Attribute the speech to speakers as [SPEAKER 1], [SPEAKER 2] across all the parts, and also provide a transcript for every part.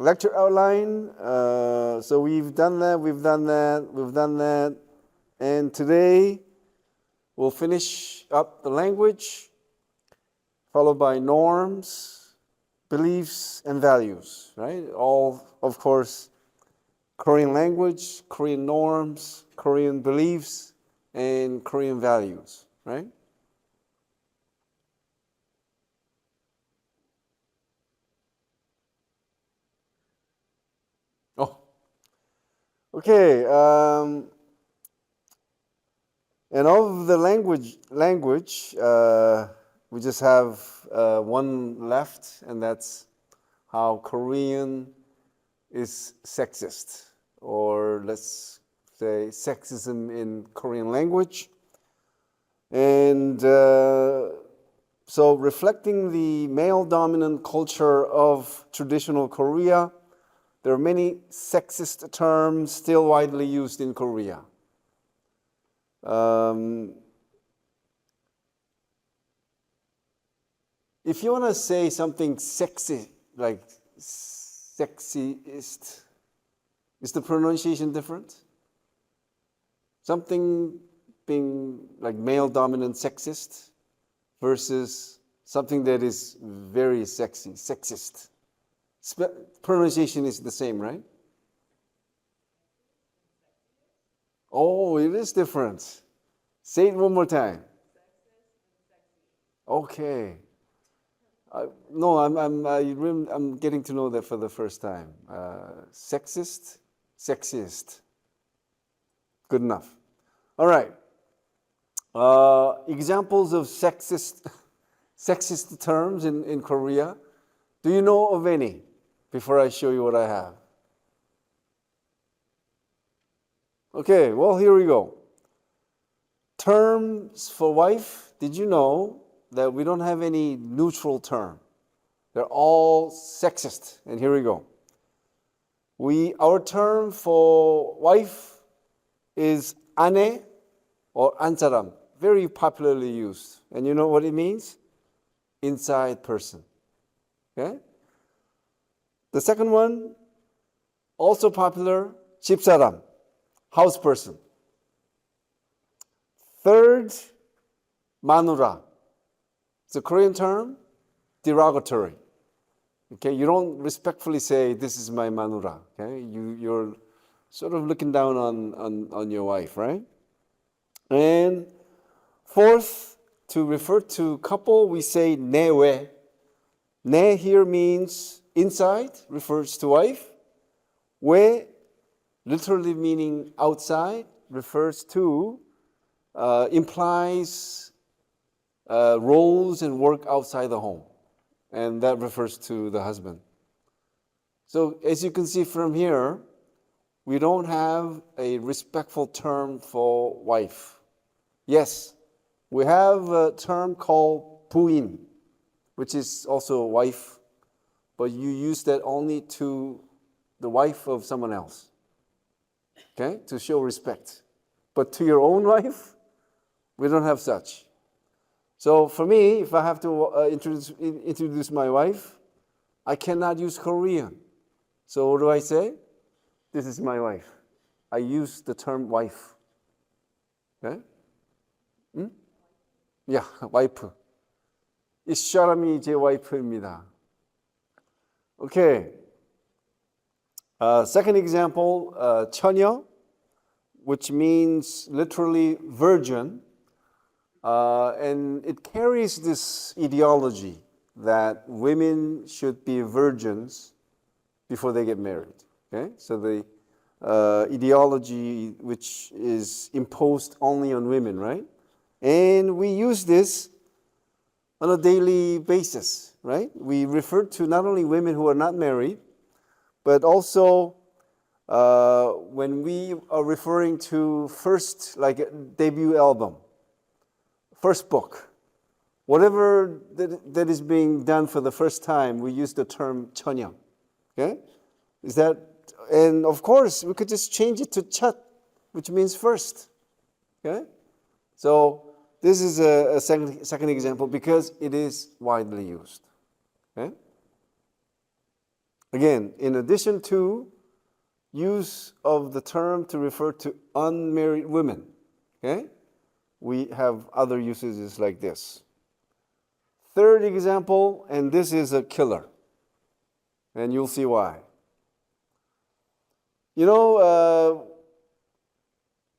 [SPEAKER 1] lecture outline. So we've done that. And today we'll finish up the language, followed by norms, beliefs, and values, right? All, of course, Korean language, Korean norms, Korean beliefs, and Korean values, right? Oh, okay. And of the language, we just have one left, and that's how Korean is sexist, or let's say sexism in Korean language. And so reflecting the male-dominant culture of traditional Korea, there are many sexist terms still widely used in Korea. If you want to say something sexy, like sexist, is the pronunciation different? Something being like male-dominant sexist versus something that is very sexy, sexist. Pronunciation is the same, right? Oh, it is different. Say it one more time. Okay. No, I'm getting to know that for the first time. Sexist, sexiest. Good enough. All right. Examples of sexist terms in Korea. Do you know of any? Before I show you what I have. Okay, well, here we go. Terms for wife. Did you know that we don't have any neutral term? They're all sexist. And here we go. Our term for wife is 아내 or 안사람. Very popularly used. And you know what it means? Inside person. Okay? The second one, also popular, 집사람, house person. Third, 마누라. It's a Korean term, derogatory. Okay, you don't respectfully say, this is my manu라. Okay, you're sort of looking down on your wife, right? And fourth, to refer to couple, we say 내외. 내 here means inside, refers to wife. 외, literally meaning outside, refers to, implies roles and work outside the home. And that refers to the husband. So as you can see from here, we don't have a respectful term for wife. Yes, we have a term called 부인, which is also wife, but you use that only to the wife of someone else, okay, to show respect. But to your own wife, we don't have such. So for me, if I have to introduce my wife, I cannot use Korean. So what do I say? This is my wife. I use the term wife. Okay? Yeah, 와이프. 이 사람이 제 와이프입니다. Okay. Second example, 처녀, which means literally virgin. And it carries this ideology that women should be virgins before they get married. Okay? So the ideology which is imposed only on women, right? And we use this on a daily basis, right? We refer to not only women who are not married, but also when we are referring to first, like a debut album, first book, whatever that is being done for the first time, we use the term 처녀. Okay? Is that, and of course, we could just change it to 첫, which means first. Okay? So this is a second example because it is widely used. Okay? Again, in addition to use of the term to refer to unmarried women, okay? We have other usages like this. Third example, and this is a killer, and you'll see why. You know,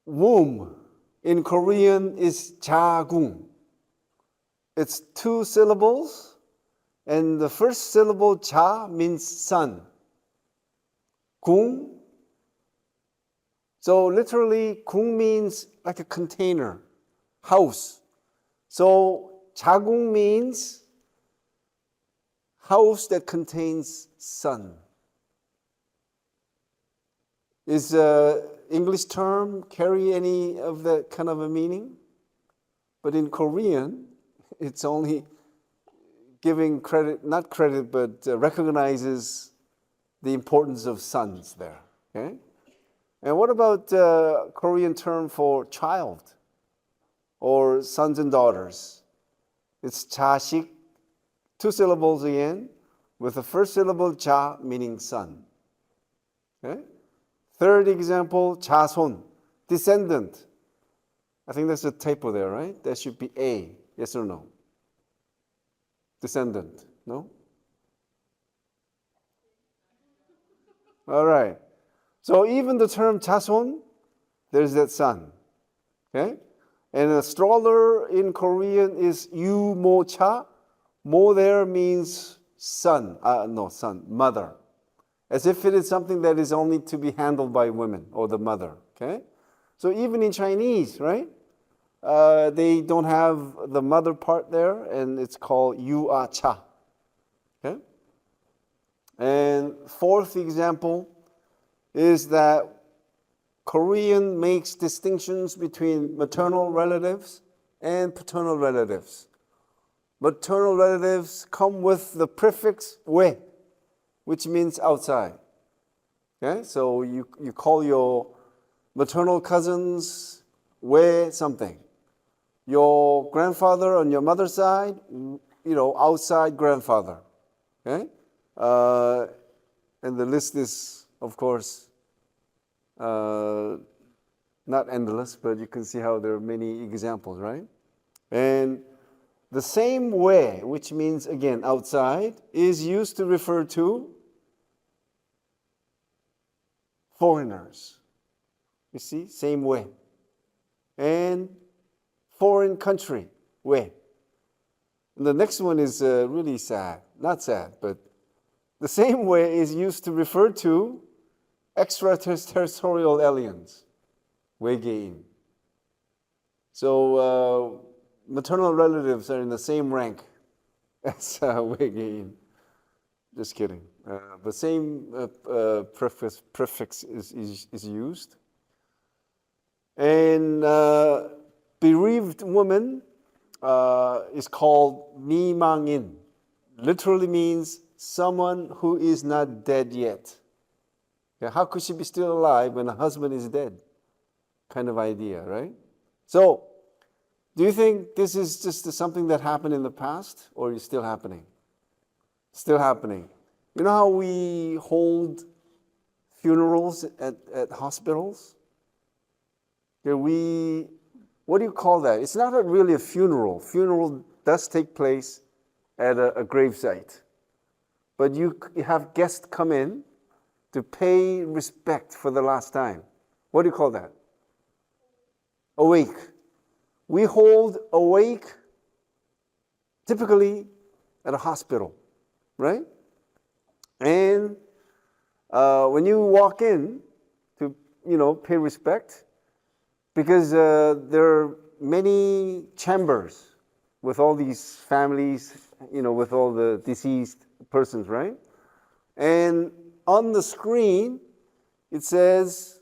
[SPEAKER 1] womb in Korean is 자궁. It's 2 syllables, and the first syllable 자 means son. 궁. So literally, 궁 means like a container, house. So 자궁 means house that contains son. Is English term carry any of that kind of a meaning? But in Korean, it's only giving credit, not credit, but recognizes the importance of sons there. Okay? And what about Korean term for child or sons and daughters? It's 자식, 2 syllables again, with the first syllable 자 meaning son. Okay? Third example, 자손, descendant. I think there's a typo there, right? That should be A. Yes or no? Descendant, no? All right. So even the term 자손, there's that son. Okay? And a stroller in Korean is 유모차. 모 there means son. Son, mother. As if it is something that is only to be handled by women or the mother. Okay? So even in Chinese, right? They don't have the mother part there, and it's called 유아차. Okay? And fourth example is that Korean makes distinctions between maternal relatives and paternal relatives. Maternal relatives come with the prefix 왜, which means outside. Okay? So you call your maternal cousins 왜 something. Your grandfather on your mother's side, outside grandfather. Okay? And the list is, of course, not endless, but you can see how there are many examples, right? And the same way, which means, again, outside, is used to refer to foreigners. You see, same way. And foreign country, way. And the next one is really sad. Not sad, but the same way is used to refer to extraterrestrial aliens, 외계인. So maternal relatives are in the same rank as 외계인. Just kidding. The same prefix is used. And bereaved woman is called 미망인. Literally means someone who is not dead yet. Okay, how could she be still alive when her husband is dead? Kind of idea, right? So, do you think this is just something that happened in the past, or is still happening? Still happening. You know how we hold funerals at hospitals? Okay, what do you call that? It's not really a funeral. Funeral does take place at a gravesite. But you have guests come in to pay respect for the last time. What do you call that? Awake. We hold awake typically at a hospital, right? And when you walk in to, pay respect, because there are many chambers with all these families, with all the deceased persons, right? And on the screen, it says,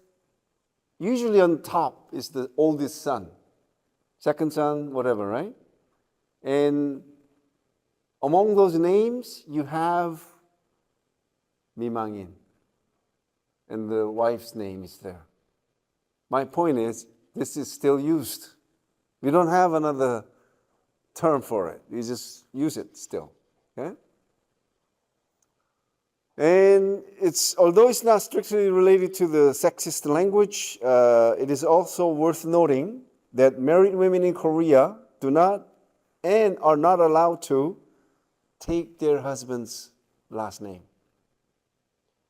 [SPEAKER 1] usually on top is the oldest son, second son, whatever, right? And among those names, you have 미망인, and the wife's name is there. My point is, this is still used. We don't have another term for it. We just use it still. Okay? And although it's not strictly related to the sexist language, it is also worth noting that married women in Korea do not and are not allowed to take their husband's last name.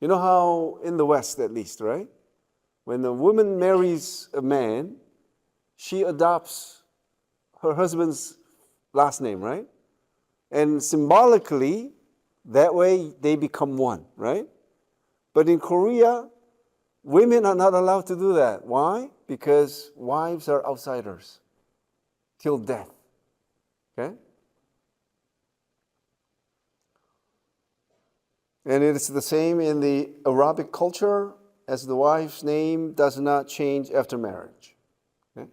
[SPEAKER 1] You know how in the West, at least, right? When a woman marries a man, she adopts her husband's last name, right? And symbolically, that way they become one, right? But in Korea, women are not allowed to do that. Why? Because wives are outsiders till death. Okay? And it is the same in the Arabic culture, as the wife's name does not change after marriage. Okay?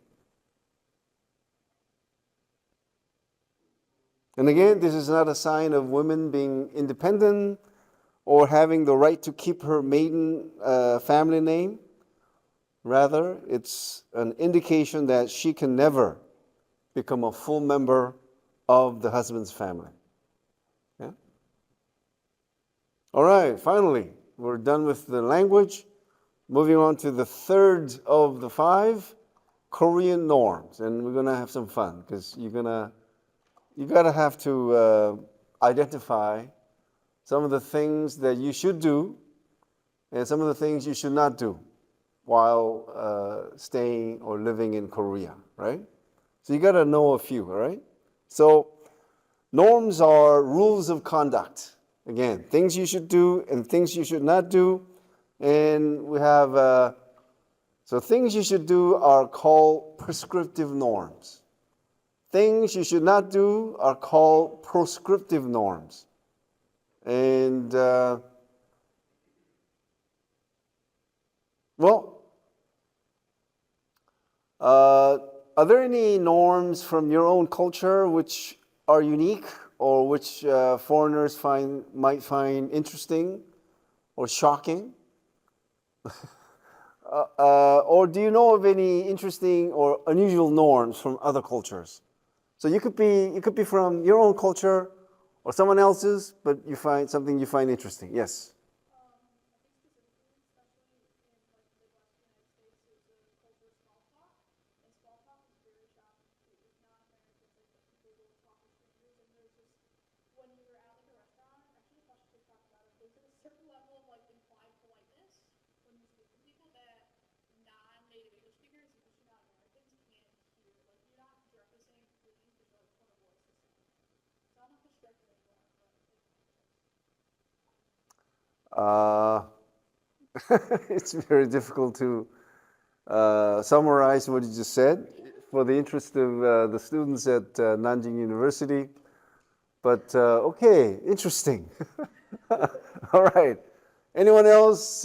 [SPEAKER 1] And again, this is not a sign of women being independent or having the right to keep her maiden family name. Rather, it's an indication that she can never become a full member of the husband's family. Yeah? All right, finally, we're done with the language. Moving on to the third of the 5, Korean norms. And we're going to have some fun because you got to have to identify some of the things that you should do and some of the things you should not do while staying or living in Korea, right? So you got to know a few, all right? So norms are rules of conduct. Again, things you should do and things you should not do. And we have, so things you should do are called prescriptive norms. Things you should not do are called proscriptive norms. And, are there any norms from your own culture which are unique or which foreigners might find interesting or shocking? Or do you know of any interesting or unusual norms from other cultures? So it could be from your own culture or someone else's, but you find something you find interesting. Yes. It's very difficult to summarize what you just said for the interest of the students at Nanjing University. But okay, interesting. All right. Anyone else?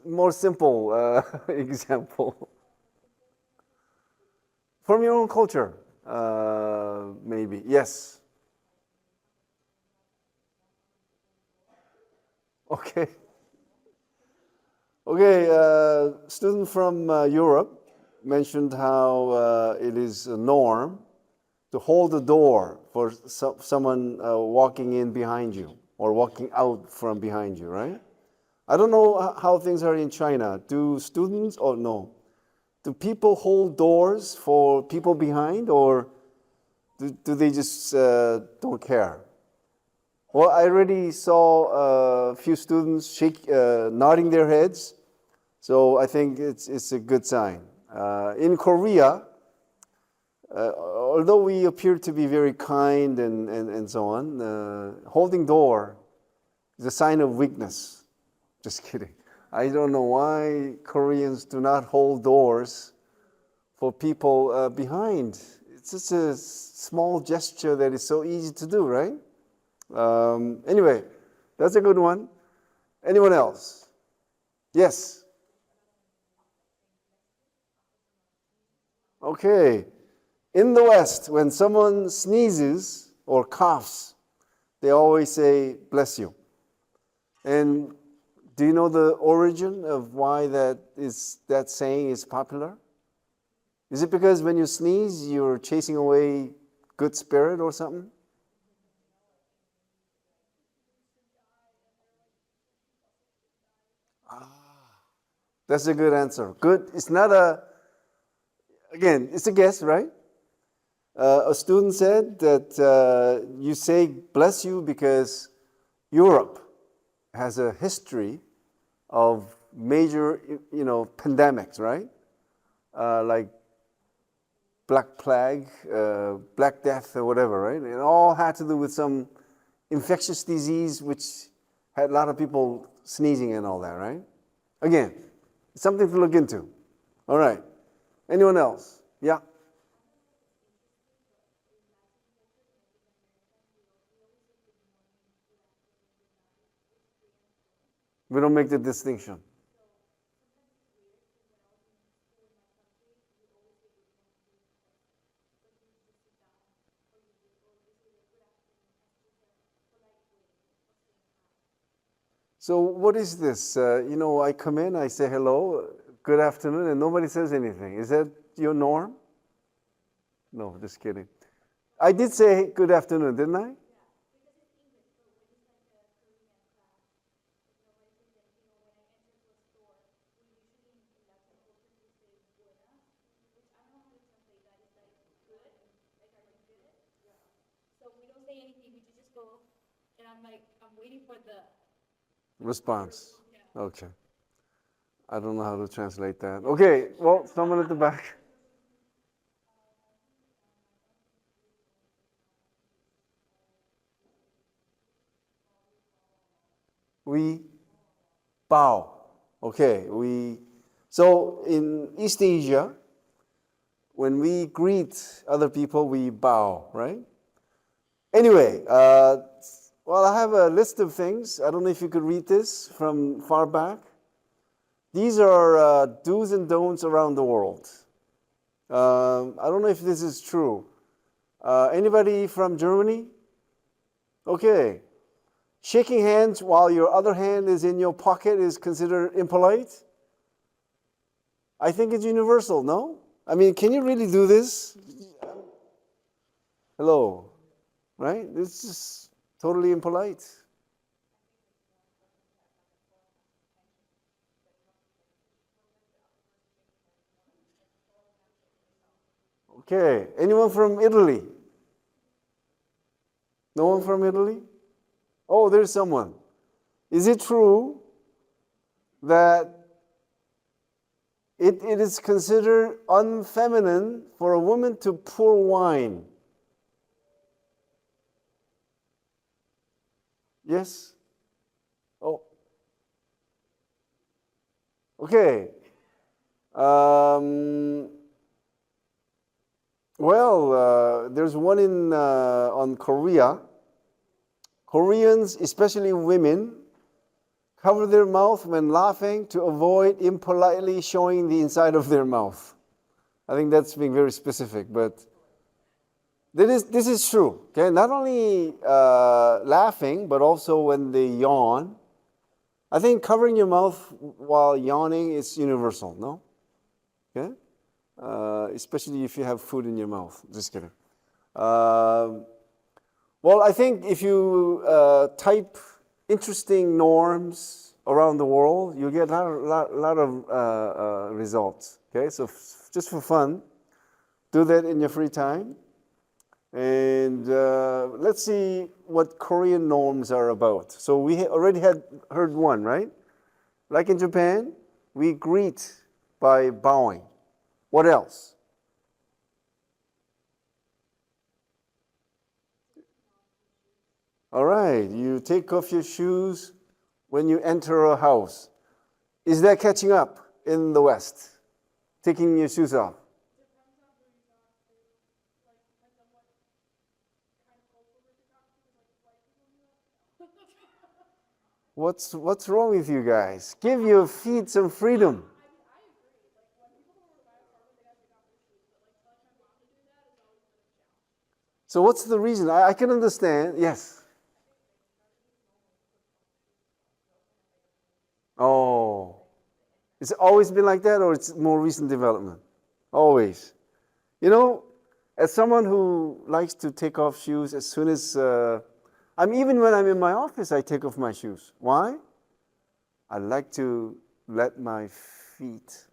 [SPEAKER 1] More simple example from your own culture, maybe. Yes. Okay. Okay. Student from Europe mentioned how it is a norm to hold the door for someone walking in behind you or walking out from behind you, right? I don't know how things are in China. Do students or no? Do people hold doors for people behind, or do they just don't care? Well, I already saw a few students nodding their heads, so I think it's a good sign. In Korea, although we appear to be very kind and so on, holding door is a sign of weakness. Just kidding. I don't know why Koreans do not hold doors for people behind. It's just a small gesture that is so easy to do, right? Anyway, that's a good one. Anyone else? Yes. Okay. In the West, when someone sneezes or coughs, they always say, "Bless you." And do you know the origin of why that saying is popular? Is it because when you sneeze, you're chasing away good spirit or something? That's a good answer. Good. It's not a, again, it's a guess, right? A student said that you say bless you because Europe has a history of major, pandemics, right? Like Black Plague, Black Death, or whatever, right? It all had to do with some infectious disease which had a lot of people sneezing and all that, right? Again, something to look into. All right. Anyone else? Yeah. We don't make the distinction. So what is this? I come in, I say hello, good afternoon, and nobody says anything. Is that your norm? No, just kidding. I did say good afternoon, didn't I? Response. Okay. I don't know how to translate that. Okay, well, someone at the back. We bow. Okay, so in East Asia, when we greet other people, we bow, right? Anyway, well, I have a list of things. I don't know if you could read this from far back. These are do's and don'ts around the world. I don't know if this is true. Anybody from Germany? Okay. Shaking hands while your other hand is in your pocket is considered impolite? I think it's universal, no? I mean, can you really do this? Hello, right? This is totally impolite. Okay, anyone from Italy? No one from Italy? Oh, there's someone. Is it true that it is considered unfeminine for a woman to pour wine? Yes? Oh. Okay. There's one on Korea. Koreans, especially women, cover their mouth when laughing to avoid impolitely showing the inside of their mouth. I think that's being very specific, but this is true. Okay, not only laughing, but also when they yawn. I think covering your mouth while yawning is universal. No, okay, especially if you have food in your mouth. Just kidding. Well, I think if you type interesting norms around the world, you get a lot of results. Okay, so just for fun, do that in your free time. And let's see what Korean norms are about. So we already had heard one, right? Like in Japan, we greet by bowing. What else? All right, you take off your shoes when you enter a house. Is that catching up in the West? Taking your shoes off? What's wrong with you guys? Give your feet some freedom. So what's the reason? I can understand. Yes. Oh. It's always been like that, or it's more recent development? Always. You know, as someone who likes to take off shoes as soon as even when I'm in my office, I take off my shoes. Why? I like to let my feet.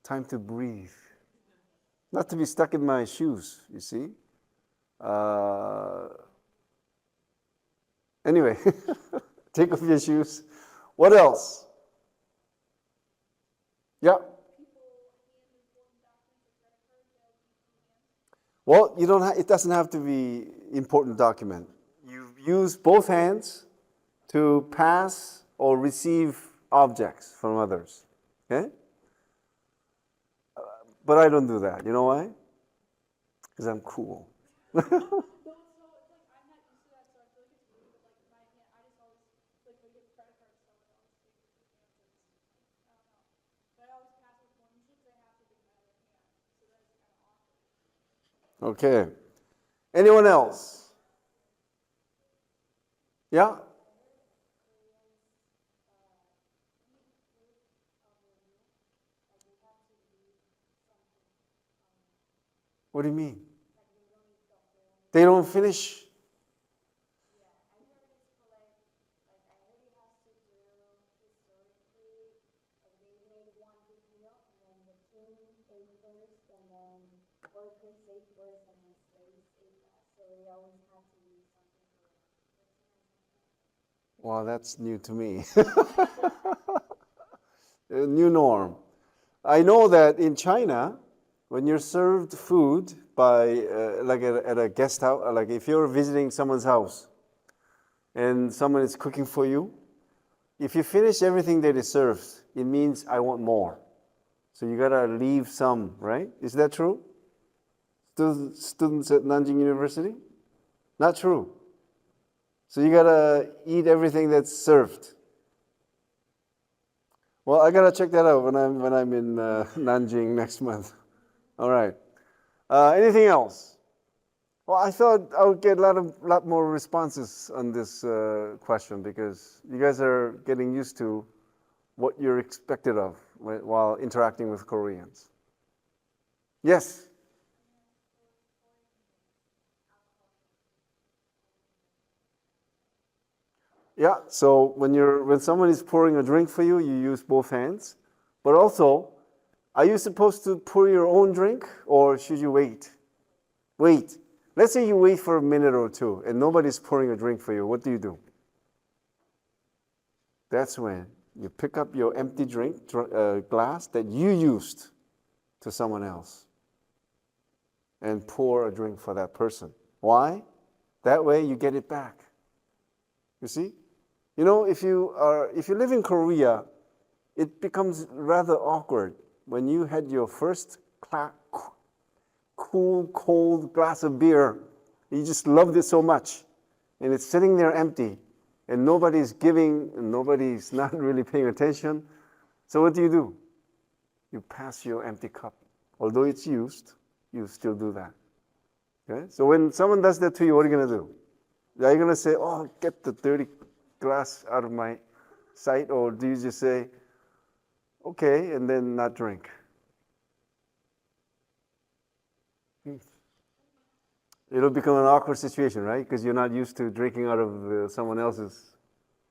[SPEAKER 1] Time to breathe. Not to be stuck in my shoes, you see. Anyway, take off your shoes. What else? Yeah. Well, you don't. It doesn't have to be important document. You use both hands to pass or receive objects from others. Okay. But I don't do that. You know why? Because I'm cool. Okay. Anyone else? Yeah? What do you mean? They don't finish? Well, that's new to me. A new norm. I know that in China, when you're served food by, like at a guest house, like if you're visiting someone's house and someone is cooking for you, if you finish everything that is served, it means I want more. So you gotta leave some, right? Is that true? Students at Nanjing University? Not true. So you gotta eat everything that's served. Well, I gotta check that out when I'm in Nanjing next month. All right. Anything else? Well, I thought I would get a lot more responses on this question because you guys are getting used to what you're expected of while interacting with Koreans. Yes. Yeah. So when someone is pouring a drink for you, you use both hands. But also, are you supposed to pour your own drink or should you wait? Wait. Let's say you wait for a minute or two and nobody's pouring a drink for you. What do? That's when you pick up your empty drink glass that you used to someone else and pour a drink for that person. Why? That way you get it back. You see? You know, if you live in Korea, it becomes rather awkward when you had your first cool, cold glass of beer. You just loved it so much. And it's sitting there empty. And nobody's giving, and nobody's not really paying attention. So what do? You pass your empty cup. Although it's used, you still do that. Okay? So when someone does that to you, what are you going to do? Are you going to say, oh, get the dirty glass out of my sight? Or do you just say, okay, and then not drink? It'll become an awkward situation, right? Because you're not used to drinking out of someone else's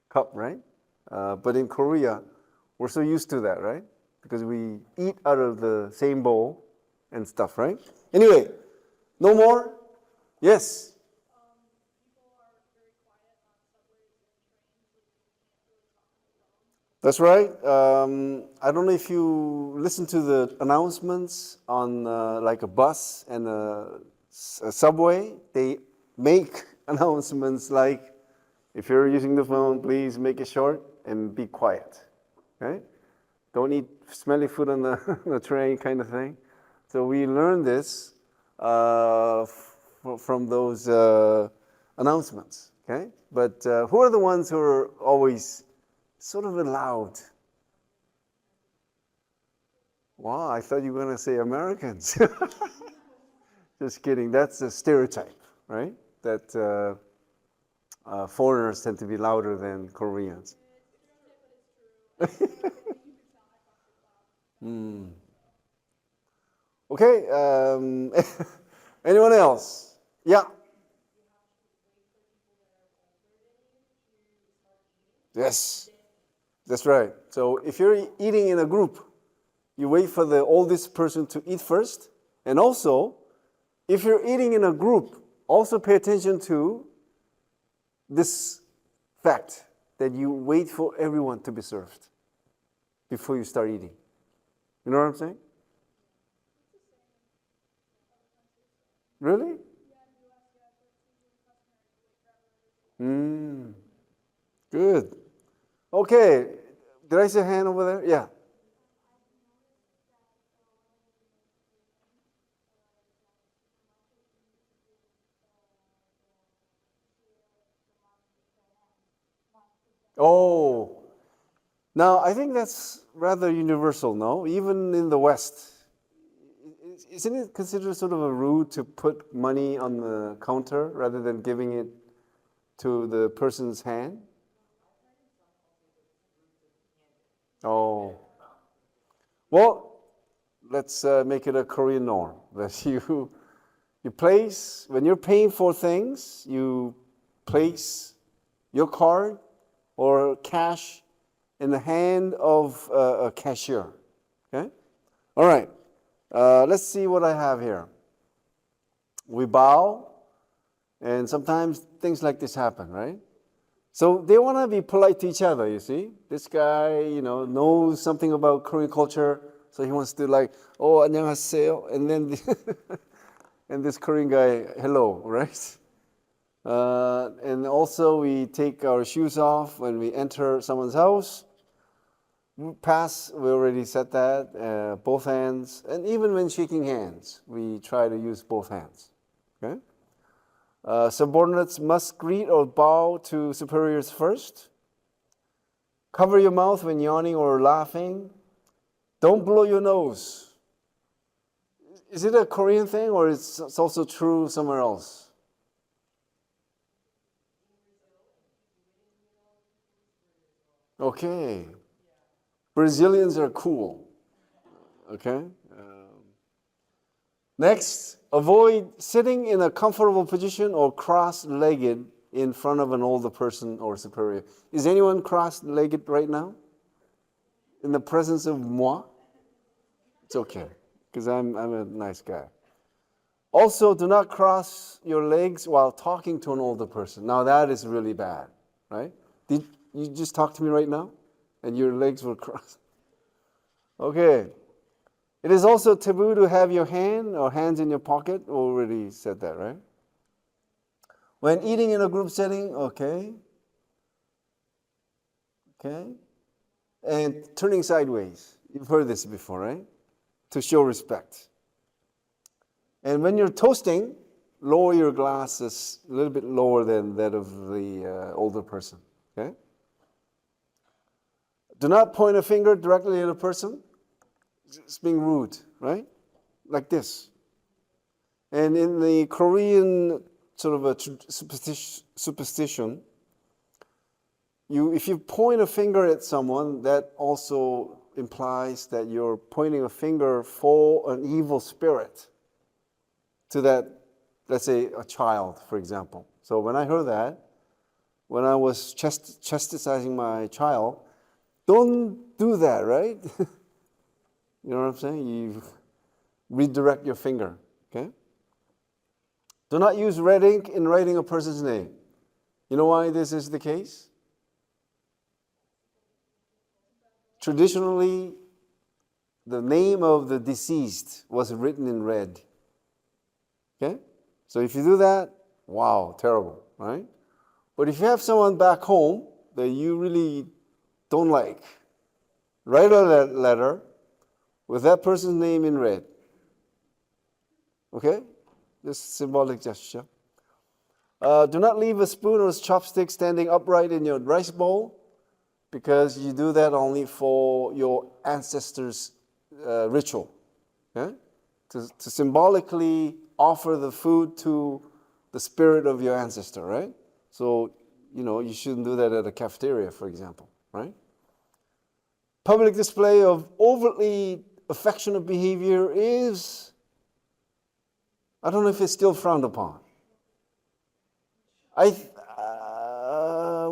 [SPEAKER 1] cup, right? But in Korea, we're so used to that, right? Because we eat out of the same bowl and stuff, right? Anyway, no more? Yes? That's right. I don't know if you listen to the announcements on like a bus and a subway. They make announcements like, if you're using the phone, please make it short and be quiet. Okay? Don't eat smelly food on the train, kind of thing. So we learned this from those announcements. Okay? But who are the ones who are always sort of loud? Wow, I thought you were going to say Americans. Just kidding. That's a stereotype, right? That foreigners tend to be louder than Koreans. Okay. Anyone else? Yeah. Yes. That's right. So if you're eating in a group, you wait for the oldest person to eat first. And also, if you're eating in a group, also pay attention to this fact that you wait for everyone to be served before you start eating. You know what I'm saying? Really? Good. Okay. Did I see a hand over there? Yeah. Oh. Now, I think that's rather universal, no? Even in the West. Isn't it considered sort of a rude to put money on the counter rather than giving it to the person's hand? Oh. Well, let's make it a Korean norm that you place, when you're paying for things, you place your card or cash in the hand of a cashier. Okay? All right. Let's see what I have here. We bow, and sometimes things like this happen, right? So they want to be polite to each other, you see. This guy, knows something about Korean culture, so he wants to like, oh, 안녕하세요, and then and this Korean guy, hello, right? And also we take our shoes off when we enter someone's house. Pass, we already said that, both hands. And even when shaking hands, we try to use both hands. Okay? Subordinates must greet or bow to superiors first. Cover your mouth when yawning or laughing. Don't blow your nose. Is it a Korean thing or it's also true somewhere else? Okay. Brazilians are cool. Okay. Next, avoid sitting in a comfortable position or cross-legged in front of an older person or superior. Is anyone cross-legged right now? In the presence of moi? It's okay, because I'm a nice guy. Also, do not cross your legs while talking to an older person. Now that is really bad, right? Did you just talk to me right now? And your legs were crossed. Okay. It is also taboo to have your hand or hands in your pocket. Already said that, right? When eating in a group setting, okay. Okay. And turning sideways. You've heard this before, right? To show respect. And when you're toasting, lower your glasses a little bit lower than that of the older person. Okay? Do not point a finger directly at a person. It's being rude, right? Like this. And in the Korean sort of a superstition, if you point a finger at someone, that also implies that you're pointing a finger for an evil spirit to that, let's say, a child, for example. So when I heard that, when I was chastising my child, don't do that, right? You know what I'm saying? You redirect your finger, okay? Do not use red ink in writing a person's name. You know why this is the case? Traditionally, the name of the deceased was written in red. Okay? So if you do that, wow, terrible, right? But if you have someone back home that you really don't like, write a letter with that person's name in red. Okay? Just symbolic gesture. Do not leave a spoon or chopstick standing upright in your rice bowl, because you do that only for your ancestors' ritual. Okay? To symbolically offer the food to the spirit of your ancestor, right? So, you shouldn't do that at a cafeteria, for example, right? Public display of overtly affectionate behavior is, I don't know if it's still frowned upon.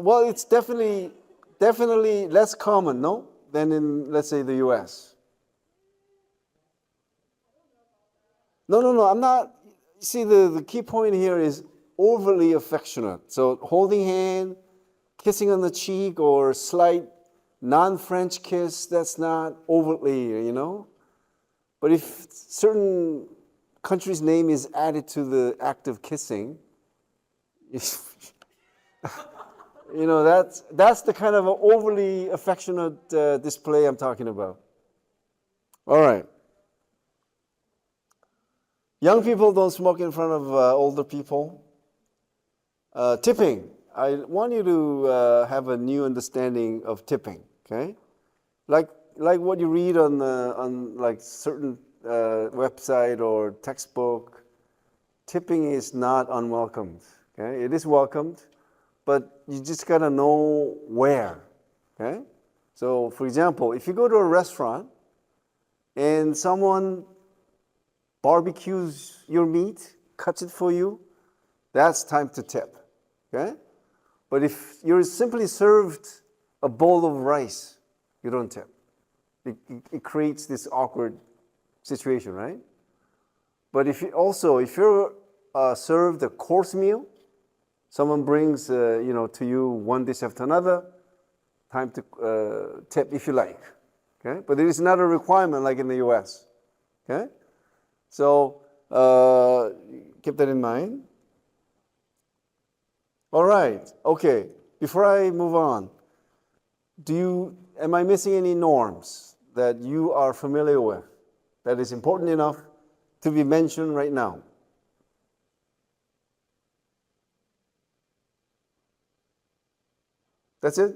[SPEAKER 1] Well, it's definitely definitely less common, no? Than in, let's say, the US. No, I'm not. See, the key point here is overly affectionate. So holding hand, kissing on the cheek, or slight non-French kiss, that's not overtly, But if certain country's name is added to the act of kissing, that's the kind of overly affectionate display I'm talking about. All right. Young people don't smoke in front of older people. Tipping. I want you to have a new understanding of tipping. Okay, like what you read on like certain website or textbook. Tipping is not unwelcomed. Okay, it is welcomed, but you just gotta know where. Okay, so for example, if you go to a restaurant and someone barbecues your meat, cuts it for you, that's time to tip. Okay? But if you're simply served a bowl of rice, you don't tip. It creates this awkward situation, right? But if you're served a course meal, someone brings to you one dish after another, time to tip if you like. Okay? But it is not a requirement like in the US. Okay? So keep that in mind. All right. Okay. Before I move on, am I missing any norms that you are familiar with that is important enough to be mentioned right now? That's it?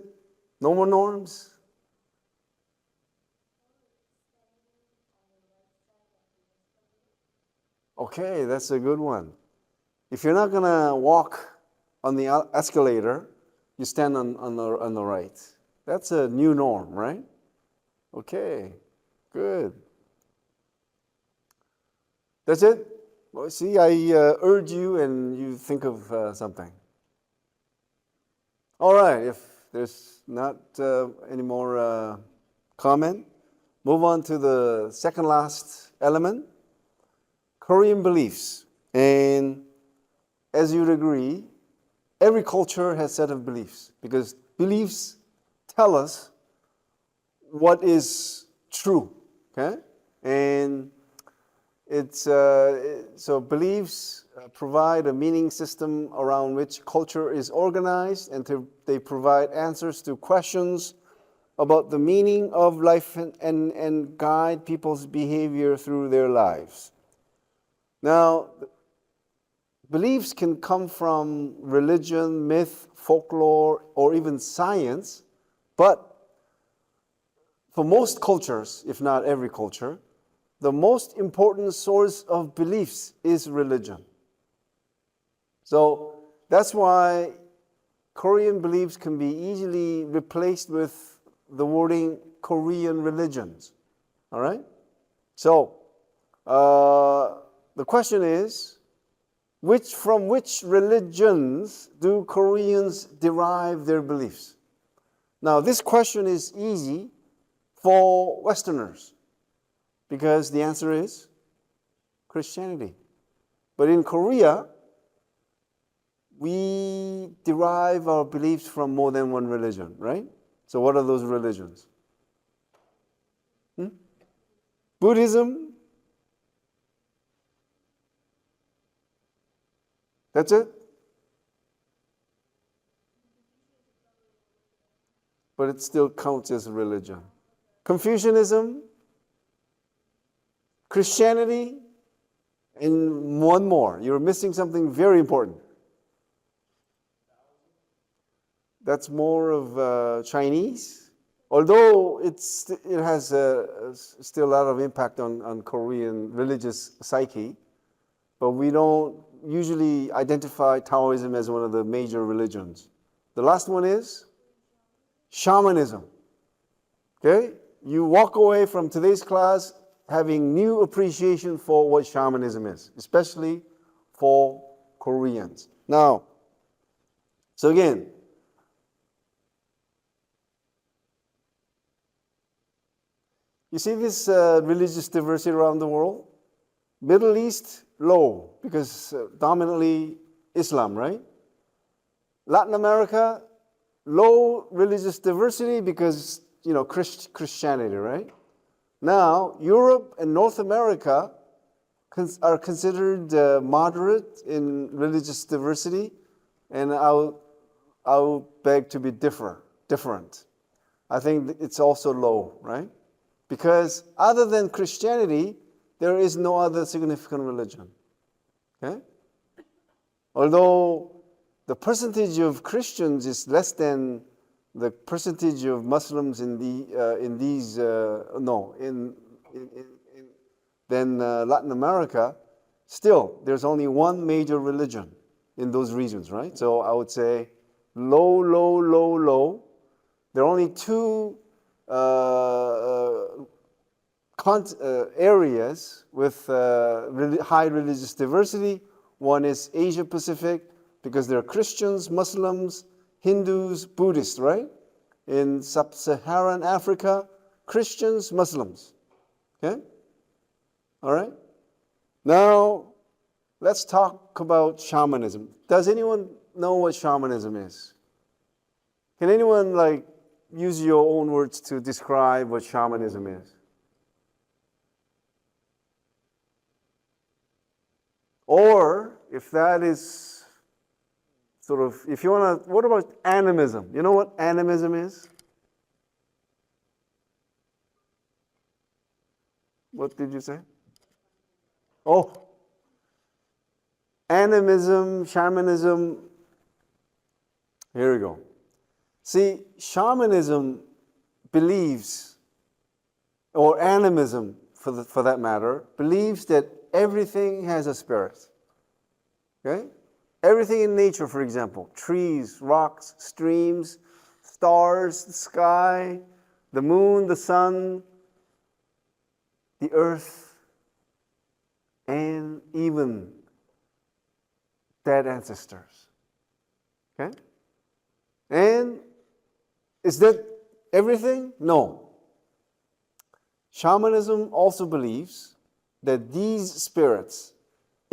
[SPEAKER 1] No more norms? Okay, that's a good one. If you're not going to walk on the escalator, you stand on the right. That's a new norm, right? Okay, good. That's it? Well, see, I urge you and you think of something. All right, if there's not any more comment, move on to the second last element, Korean beliefs. And as you'd agree, every culture has a set of beliefs because beliefs tell us what is true, okay? And so beliefs provide a meaning system around which culture is organized, and they provide answers to questions about the meaning of life and guide people's behavior through their lives. Now, beliefs can come from religion, myth, folklore, or even science, but for most cultures, if not every culture, the most important source of beliefs is religion. So that's why Korean beliefs can be easily replaced with the wording Korean religions. All right? So the question is, from which religions do Koreans derive their beliefs? Now, this question is easy for Westerners because the answer is Christianity. But in Korea, we derive our beliefs from more than one religion, right? So what are those religions? Buddhism? That's it? But it still counts as a religion. Confucianism, Christianity, and one more. You're missing something very important. That's more of Chinese, although it has still a lot of impact on Korean religious psyche, but we don't usually identify Taoism as one of the major religions. The last one is shamanism. Okay? You walk away from today's class having new appreciation for what shamanism is, especially for Koreans. Now, so again, You see this religious diversity around the world? Middle East, low, because dominantly Islam, right? Latin America, low religious diversity because, Christianity, right? Now, Europe and North America are considered moderate in religious diversity, and I'll beg to be different. I think it's also low, right? Because other than Christianity, there is no other significant religion. Okay? Although the percentage of Christians is less than the percentage of Muslims than Latin America, still there's only one major religion in those regions, right? So I would say low. There are only two areas with high religious diversity. One is Asia Pacific, because there are Christians, Muslims, Hindus, Buddhists, right? In sub-Saharan Africa, Christians, Muslims. Okay? All right? Now, let's talk about shamanism. Does anyone know what shamanism is? Can anyone use your own words to describe what shamanism is? Or if that is if you want to, what about animism? You know what animism is? What did you say? Oh, animism, shamanism. Here we go. See, shamanism believes, or animism for that matter, believes that everything has a spirit. Okay? Everything in nature, for example, trees, rocks, streams, stars, the sky, the moon, the sun, the earth, and even dead ancestors. Okay? And is that everything? No. Shamanism also believes that these spirits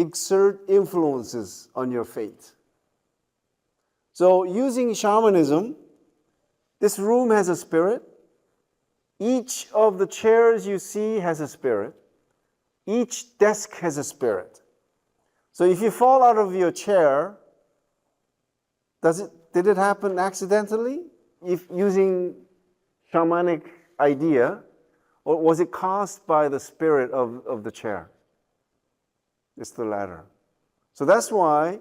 [SPEAKER 1] exert influences on your fate. So using shamanism, this room has a spirit. Each of the chairs you see has a spirit. Each desk has a spirit. So if you fall out of your chair, did it happen accidentally? If using shamanic idea, or was it caused by the spirit of the chair? It's the latter. So that's why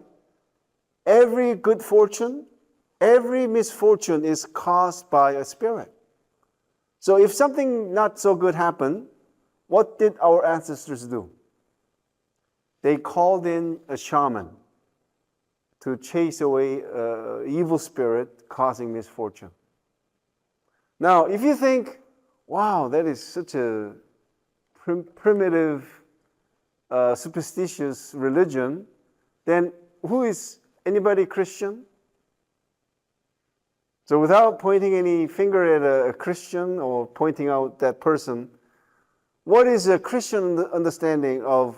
[SPEAKER 1] every good fortune, every misfortune is caused by a spirit. So if something not so good happened, what did our ancestors do? They called in a shaman to chase away an evil spirit causing misfortune. Now, if you think, wow, that is such a primitive, superstitious religion, then anybody Christian? So without pointing any finger at a Christian or pointing out that person, what is a Christian understanding of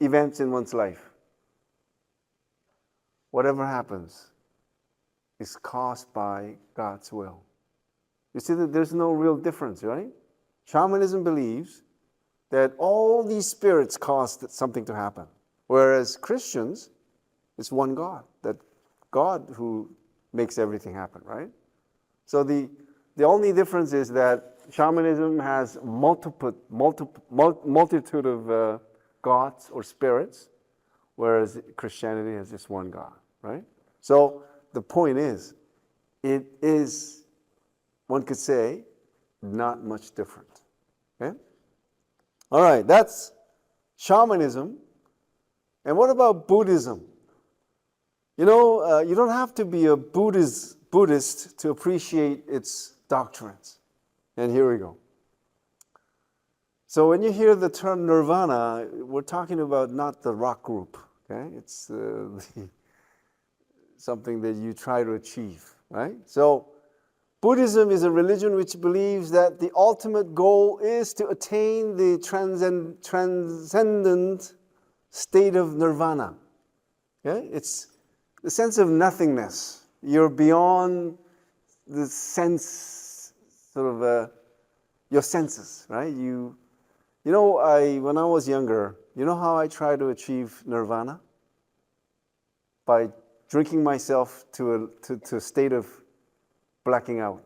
[SPEAKER 1] events in one's life? Whatever happens is caused by God's will. You see that there's no real difference, right? Shamanism believes that all these spirits caused something to happen. Whereas Christians, it's one God, that God who makes everything happen, right? So the only difference is that shamanism has multitude of gods or spirits, whereas Christianity has just one God, right? So the point is, it is, one could say, not much different. Okay? All right, that's shamanism. And what about Buddhism? You don't have to be a Buddhist to appreciate its doctrines. And here we go. So when you hear the term nirvana, we're talking about not the rock group. Okay? It's something that you try to achieve, right? So Buddhism is a religion which believes that the ultimate goal is to attain the transcendent state of nirvana. Okay? It's the sense of nothingness. You're beyond the sense, your senses, right? When I was younger, you know how I tried to achieve nirvana? By drinking myself to a state of blacking out.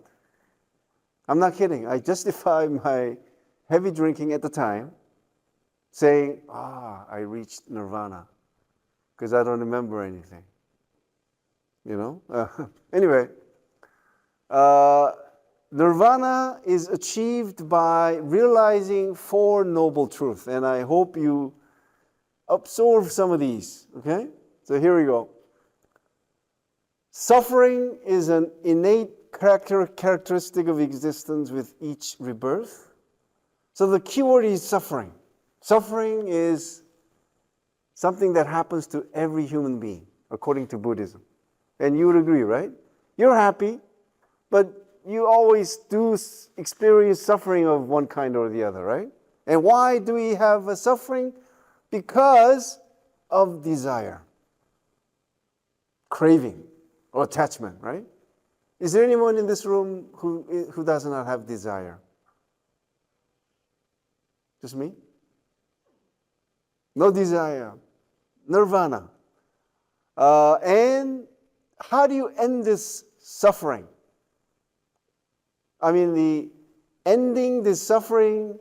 [SPEAKER 1] I'm not kidding. I justified my heavy drinking at the time, saying, I reached nirvana, because I don't remember anything. Anyway, nirvana is achieved by realizing 4 noble truths, and I hope you absorb some of these, okay? So here we go. Suffering is an innate characteristic of existence with each rebirth. So the key word is suffering. Suffering is something that happens to every human being, according to Buddhism. And you would agree, right? You're happy, but you always do experience suffering of one kind or the other, right? And why do we have a suffering? Because of desire, craving, or attachment, right? Is there anyone in this room who does not have desire? Just me? No desire. Nirvana. And how do you end this suffering? I mean, the ending this suffering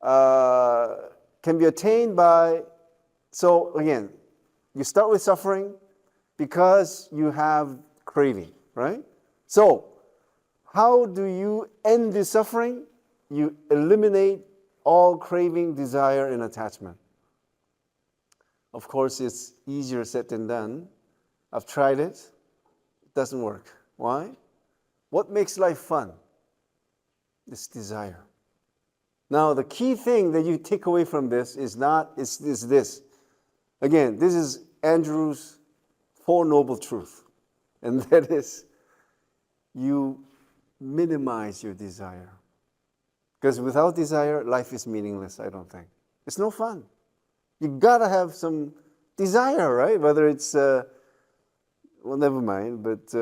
[SPEAKER 1] can be attained by, so again, you start with suffering because you have craving, right? So, how do you end this suffering? You eliminate all craving, desire, and attachment. Of course, it's easier said than done. I've tried it. It doesn't work. Why? What makes life fun? This desire. Now, the key thing that you take away from this is this. Again, this is Andrew's 4 noble truths. And that is, you minimize your desire. Because without desire, life is meaningless, I don't think. It's no fun. You gotta have some desire, right? Whether it's, well, never mind, but,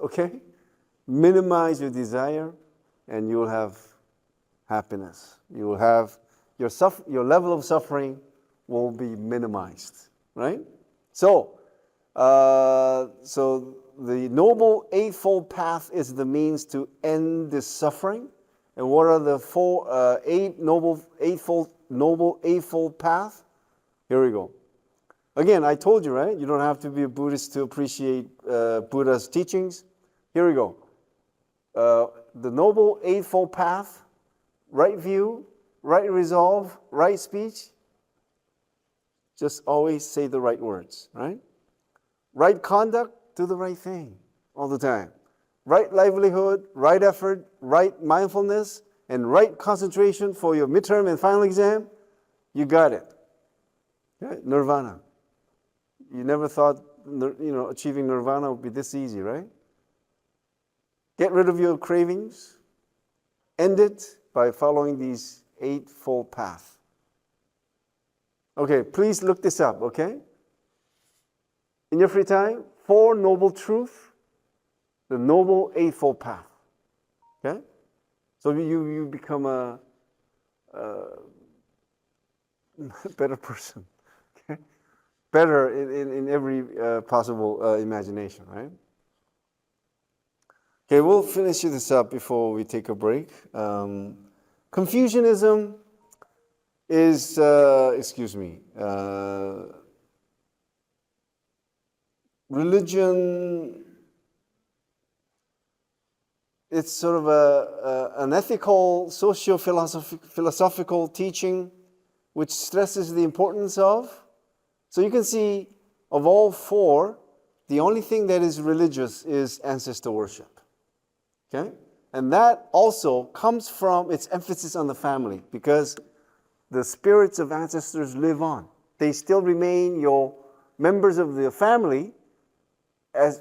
[SPEAKER 1] okay? Minimize your desire, and you'll have happiness. You will have, your level of suffering will be minimized, right? So the Noble Eightfold Path is the means to end this suffering. And what are the Noble Eightfold Path? Here we go. Again, I told you, right? You don't have to be a Buddhist to appreciate Buddha's teachings. Here we go. The Noble Eightfold Path: right view, right resolve, right speech. Just always say the right words, right? Right conduct, do the right thing all the time. Right livelihood, right effort, right mindfulness, and right concentration for your midterm and final exam. You got it. Okay? Nirvana. You never thought, achieving nirvana would be this easy, right? Get rid of your cravings. End it by following these eightfold paths. Okay, please look this up, okay? In your free time, 4 noble truths, the Noble Eightfold Path. Okay? So you become a better person. Okay? Better in every possible imagination, right? Okay, we'll finish this up before we take a break. Confucianism is, religion. It's sort of an ethical, socio-philosophical teaching which stresses the importance of. So you can see, of all 4, the only thing that is religious is ancestor worship. Okay? And that also comes from its emphasis on the family, because the spirits of ancestors live on. They still remain your members of the family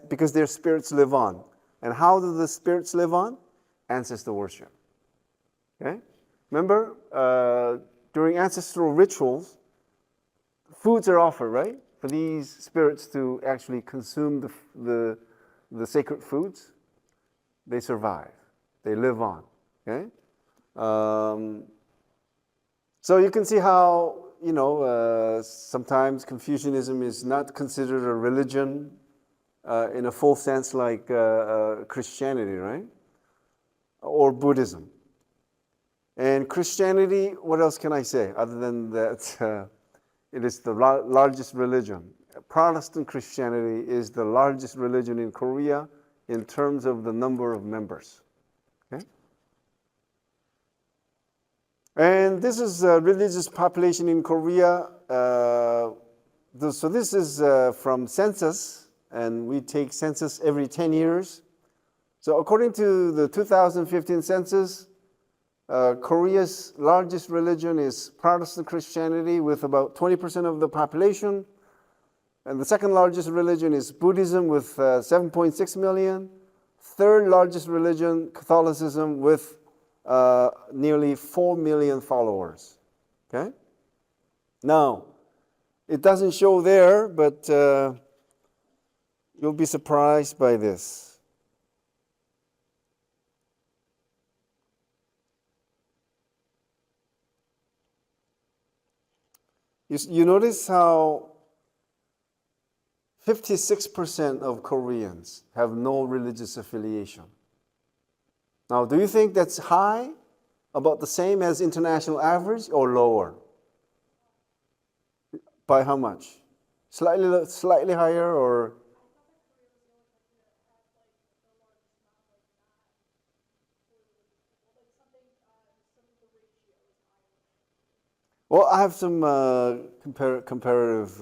[SPEAKER 1] because their spirits live on. And how do the spirits live on? Ancestor worship. Okay? Remember, during ancestral rituals, foods are offered, right? For these spirits to actually consume the sacred foods. They survive. They live on. Okay? So you can see how, sometimes Confucianism is not considered a religion in a full sense like Christianity, right? Or Buddhism. And Christianity, what else can I say other than that it is the largest religion. Protestant Christianity is the largest religion in Korea in terms of the number of members. Okay? And this is a religious population in Korea. So this is from census, and we take census every 10 years. So according to the 2015 census, Korea's largest religion is Protestant Christianity with about 20% of the population. And the second largest religion is Buddhism with 7.6 million. Third largest religion, Catholicism, with nearly 4 million followers. Okay? Now, it doesn't show there, but you'll be surprised by this. You notice how 56% of Koreans have no religious affiliation. Now, do you think that's high, about the same as international average, or lower? By how much? Slightly higher, or? Well, I have some comparative.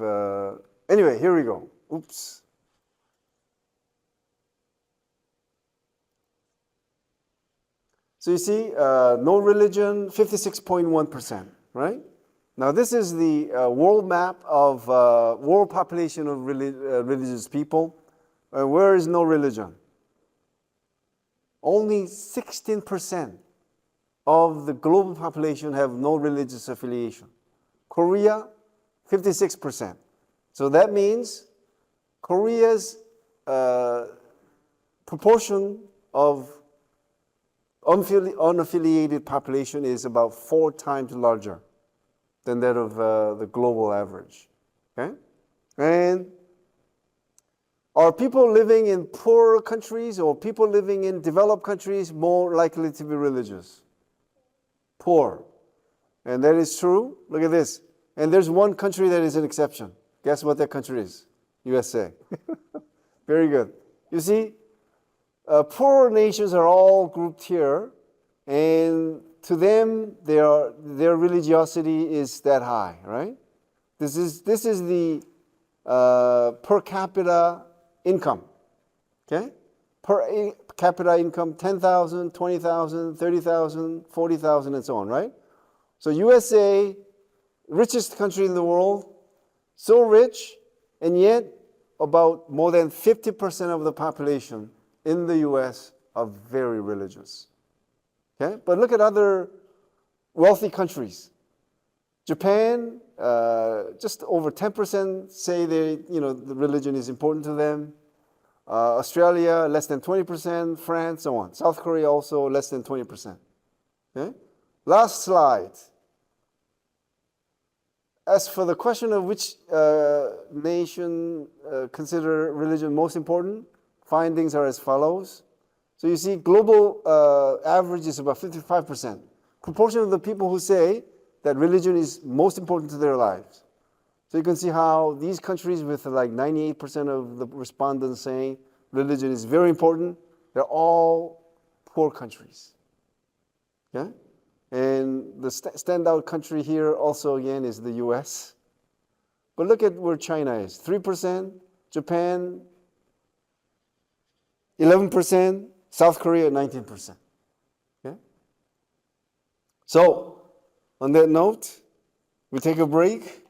[SPEAKER 1] Anyway, here we go. Oops. So you see, no religion, 56.1%, right? Now this is the world map of world population of religious people. Where is no religion? Only 16% of the global population have no religious affiliation. Korea, 56%. So that means Korea's proportion of unaffiliated population is about 4 times larger than that of the global average. Okay? And are people living in poorer countries or people living in developed countries more likely to be religious? Poor. And that is true. Look at this. And there's one country that is an exception. Guess what that country is? USA. Very good. You see, poorer nations are all grouped here, and to them, their religiosity is that high, right? This is the per capita income, okay? Per capita income, 10,000, 20,000, 30,000, 40,000, and so on, right? So USA, richest country in the world, so rich, and yet about more than 50% of the population in the US are very religious. Okay? But look at other wealthy countries. Japan, just over 10% say the religion is important to them. Australia, less than 20%. France, so on. South Korea also less than 20%. Okay? Last slide. As for the question of which nation consider religion most important, findings are as follows. So you see, global average is about 55%. Proportion of the people who say that religion is most important to their lives. So you can see how these countries with like 98% of the respondents saying religion is very important, they're all poor countries. Okay? And the standout country here also again is the US. But look at where China is. 3%, Japan, 11%, South Korea, 19%. Okay? So, on that note, we take a break.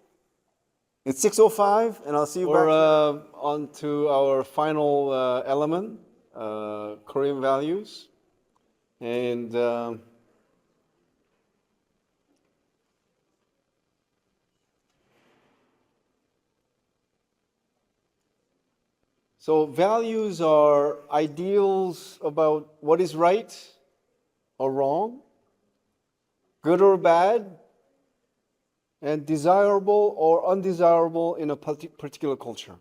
[SPEAKER 1] It's 6:05, and I'll see you back. We're on to our final element, Korean values. And so values are ideals about what is right or wrong, good or bad, and desirable or undesirable in a particular culture.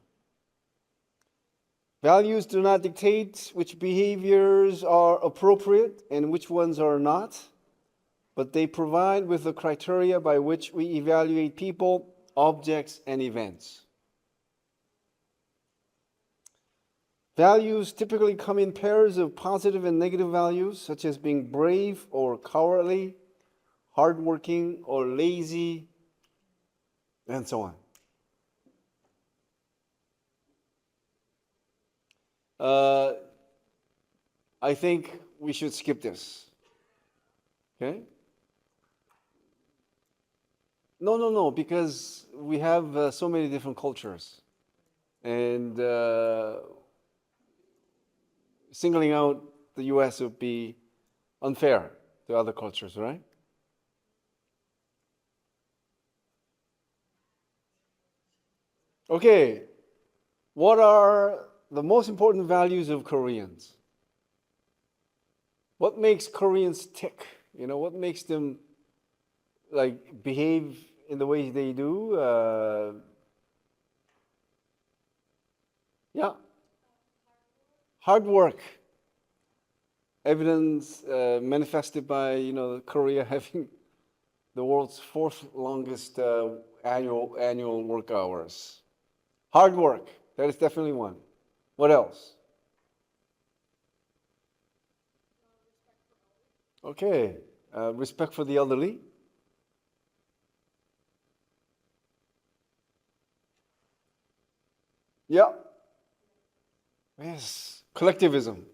[SPEAKER 1] Values do not dictate which behaviors are appropriate and which ones are not, but they provide with the criteria by which we evaluate people, objects, and events. Values typically come in pairs of positive and negative values, such as being brave or cowardly, hardworking or lazy, and so on. I think we should skip this. Okay? No, because we have so many different cultures. And singling out the US would be unfair to other cultures, right? Okay, what are the most important values of Koreans? What makes Koreans tick? You know, what makes them like behave in the way they do? Yeah, hard work. Evidence manifested by Korea having the world's fourth longest annual work hours. Hard work. That is definitely one. What else? Okay, respect for the elderly. Yeah. Yes. Collectivism.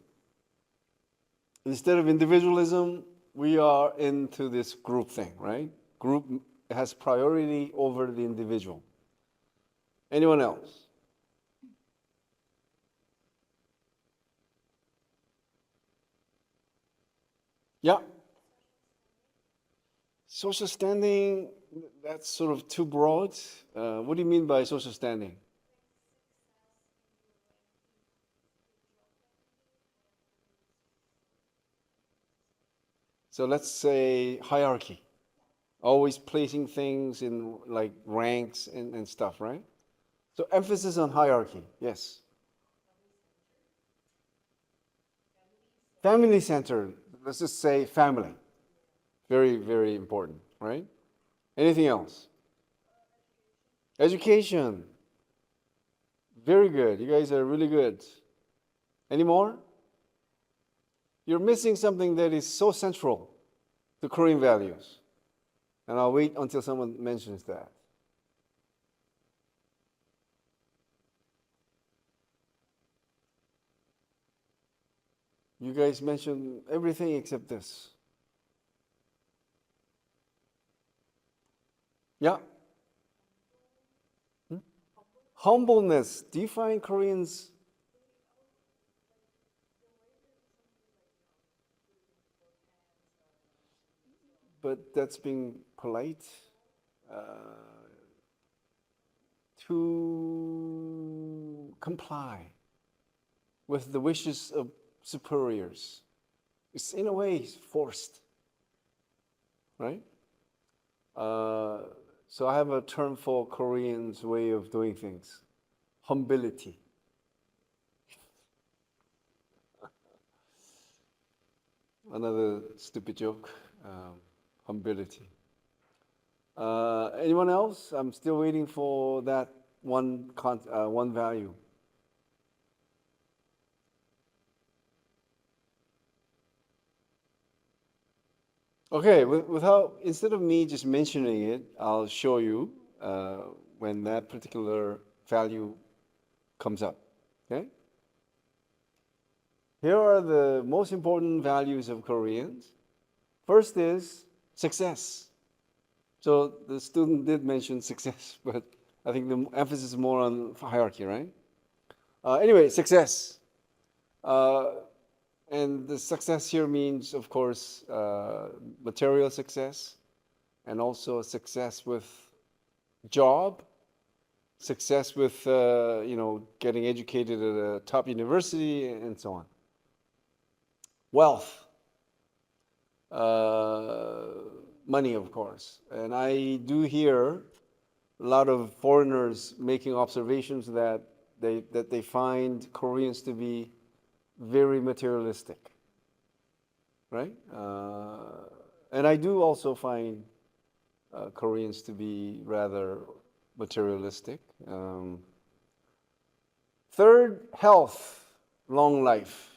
[SPEAKER 1] Instead of individualism, we are into this group thing, right? Group has priority over the individual. Anyone else? Yeah. Social standing, that's sort of too broad. What do you mean by social standing? So let's say hierarchy, always placing things in like ranks and stuff, right? So emphasis on hierarchy, yes. Family centered, let's just say family. Very, very important, right? Anything else? Education. Very good. You guys are really good. Any more? You're missing something that is so central to Korean values. And I'll wait until someone mentions that. You guys mentioned everything except this. Yeah. Hmm? Humbleness. Do you find Koreans? But that's being polite. To comply with the wishes of superiors. It's in a way forced, right? Uh, so I have a term for Koreans' way of doing things: humility. Another stupid joke. Humility. Anyone else? I'm still waiting for that one value. Okay, without instead of me just mentioning it, I'll show you when that particular value comes up. Okay. Here are the most important values of Koreans. First is success. So the student did mention success, but I think the emphasis is more on hierarchy, right? Anyway, success. And the success here means, of course, material success, and also success with job, success with getting educated at a top university, and so on. Wealth, money, of course. And I do hear a lot of foreigners making observations that they find Koreans to be very materialistic, right? And I do also find Koreans to be rather materialistic. Third, health, long life.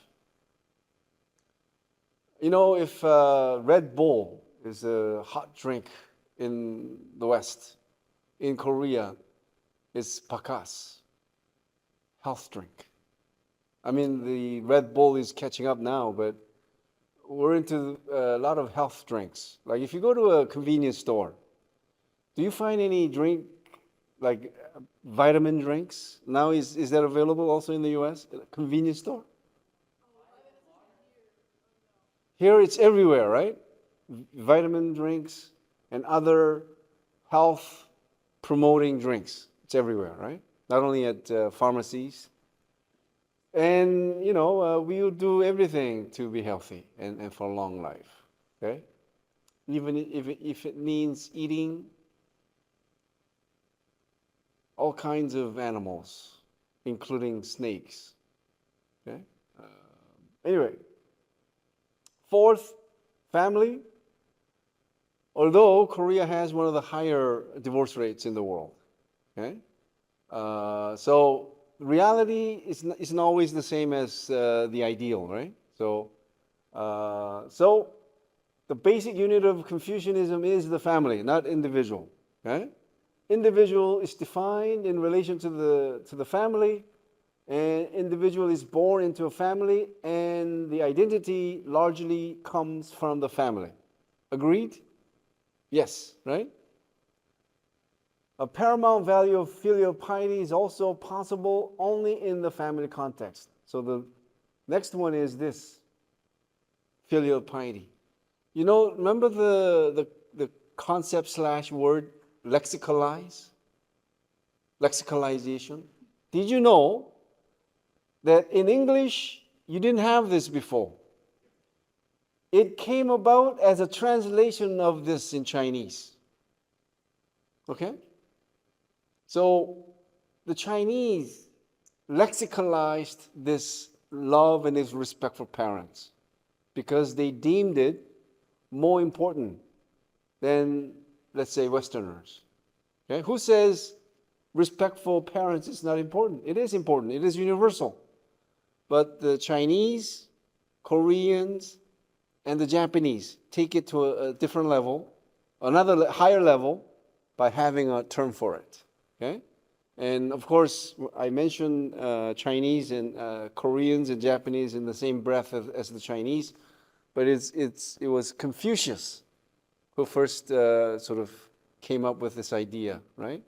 [SPEAKER 1] You know, if Red Bull is a hot drink in the West, in Korea, it's pakas, health drink. I mean, the Red Bull is catching up now, but we're into a lot of health drinks. Like if you go to a convenience store, do you find any drink like vitamin drinks? Now is that available also in the US? A convenience store? Here it's everywhere, right? Vitamin drinks and other health promoting drinks. It's everywhere, right? Not only at pharmacies. And, we will do everything to be healthy and for long life, okay? Even if it means eating all kinds of animals, including snakes, okay? Anyway, fourth, family. Although Korea has one of the higher divorce rates in the world, okay? So reality isn't always the same as the ideal, right? So the basic unit of Confucianism is the family, not individual, okay? Individual is defined in relation to the family, and individual is born into a family, and the identity largely comes from the family. Agreed? Yes, right? A paramount value of filial piety is also possible only in the family context. So the next one is this, filial piety. Remember the concept / word lexicalization? Did you know that in English you didn't have this before? It came about as a translation of this in Chinese. Okay? So the Chinese lexicalized this love and this respect for parents because they deemed it more important than, let's say, Westerners. Okay? Who says respect for parents is not important? It is important. It is universal. But the Chinese, Koreans, and the Japanese take it to a different level, another higher level, by having a term for it. Okay? And of course, I mentioned Chinese and Koreans and Japanese in the same breath as the Chinese, but it was Confucius who first sort of came up with this idea, right?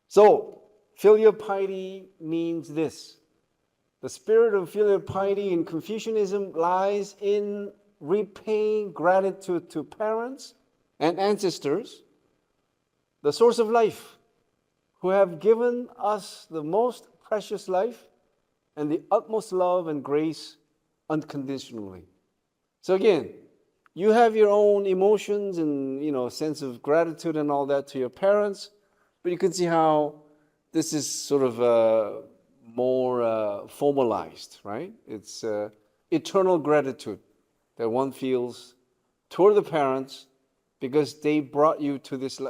[SPEAKER 1] So filial piety means this. The spirit of filial piety in Confucianism lies in repaying gratitude to parents and ancestors, the source of life, who have given us the most precious life and the utmost love and grace unconditionally. So again, you have your own emotions and sense of gratitude and all that to your parents, but you can see how this is sort of more formalized, right? It's eternal gratitude that one feels toward the parents because they brought you to this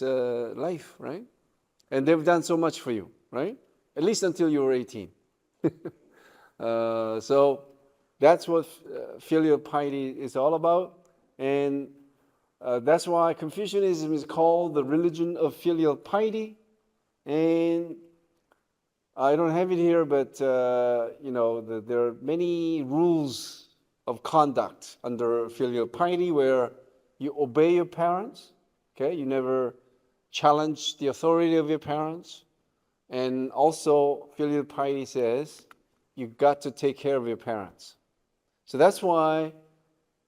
[SPEAKER 1] life, right? And they've done so much for you, right? At least until you were 18. So that's what filial piety is all about, and that's why Confucianism is called the religion of filial piety. And I don't have it here, but there are many rules of conduct under filial piety where you obey your parents. Okay, you never challenge the authority of your parents, and also filial piety says you got to take care of your parents. So that's why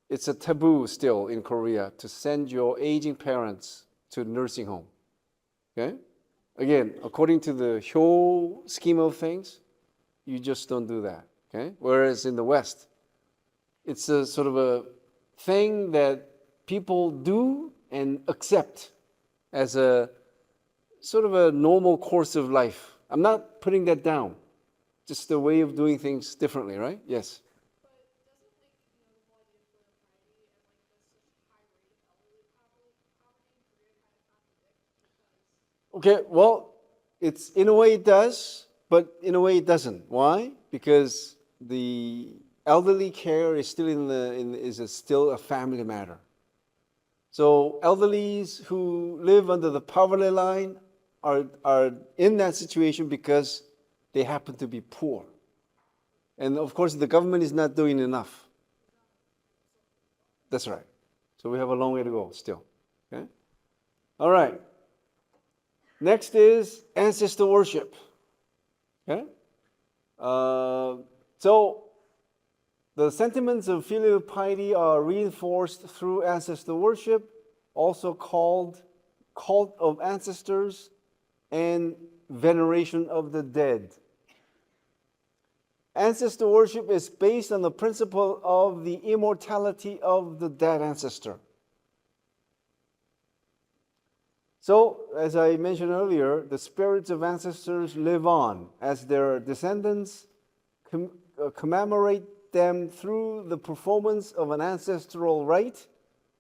[SPEAKER 1] it's a taboo still in Korea to send your aging parents to nursing home. Okay? Again, according to the whole scheme of things, you just don't do that. Okay? Whereas in the West, it's a sort of a thing that people do and accept as a sort of a normal course of life. I'm not putting that down. Just a way of doing things differently, right? Yes. Okay, well, it's in a way it does, but in a way it doesn't. Why? Because the elderly care is still still a family matter. So elderlies who live under the poverty line are in that situation because they happen to be poor. And of course, the government is not doing enough. That's right. So we have a long way to go still. Okay? All right. Next is ancestor worship. Okay? So the sentiments of filial piety are reinforced through ancestor worship, also called cult of ancestors and veneration of the dead. Ancestor worship is based on the principle of the immortality of the dead ancestor. So, as I mentioned earlier, the spirits of ancestors live on as their descendants commemorate them through the performance of an ancestral rite,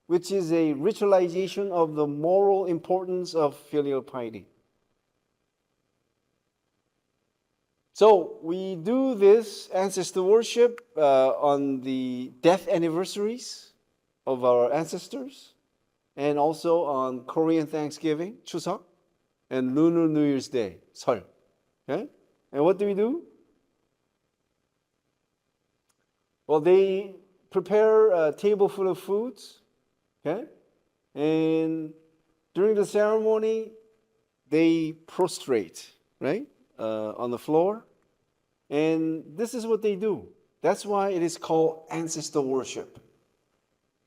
[SPEAKER 1] which is a ritualization of the moral importance of filial piety. So we do this ancestor worship on the death anniversaries of our ancestors, and also on Korean Thanksgiving, Chuseok, and Lunar New Year's Day, 설. Okay? And what do we do? Well, they prepare a table full of foods, okay? And during the ceremony, they prostrate, right, on the floor. And this is what they do. That's why it is called ancestor worship.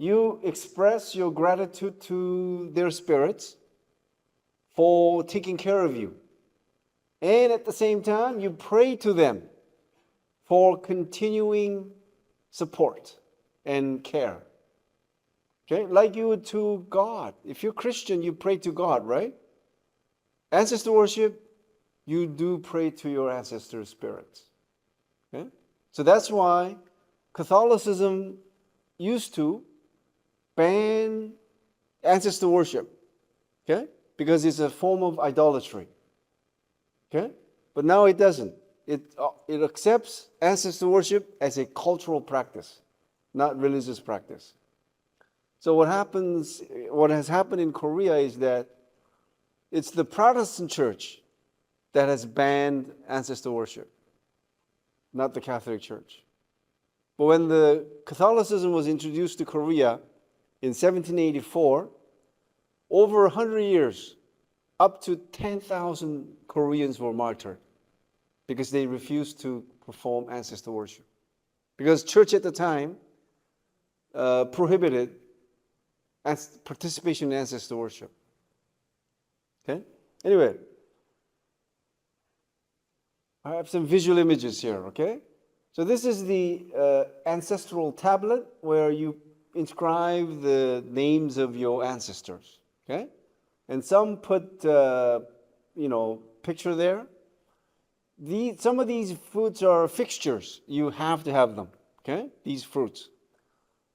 [SPEAKER 1] You express your gratitude to their spirits for taking care of you. And at the same time, you pray to them for continuing support and care. Okay? Like you would to God. If you're Christian, you pray to God, right? Ancestor worship, you do pray to your ancestor spirits. Okay? So that's why Catholicism used to ban ancestor worship, okay? Because it's a form of idolatry, okay? But now it doesn't. It accepts ancestor worship as a cultural practice, not religious practice. So what has happened in Korea is that it's the Protestant church that has banned ancestor worship, not the Catholic Church. But when the Catholicism was introduced to Korea in 1784, over 100 years, up to 10,000 Koreans were martyred because they refused to perform ancestor worship. Because church at the time prohibited participation in ancestor worship. Okay? Anyway, I have some visual images here, okay? So this is the ancestral tablet where you inscribe the names of your ancestors, okay? And some put, picture there. Some of these foods are fixtures. You have to have them, okay? These fruits.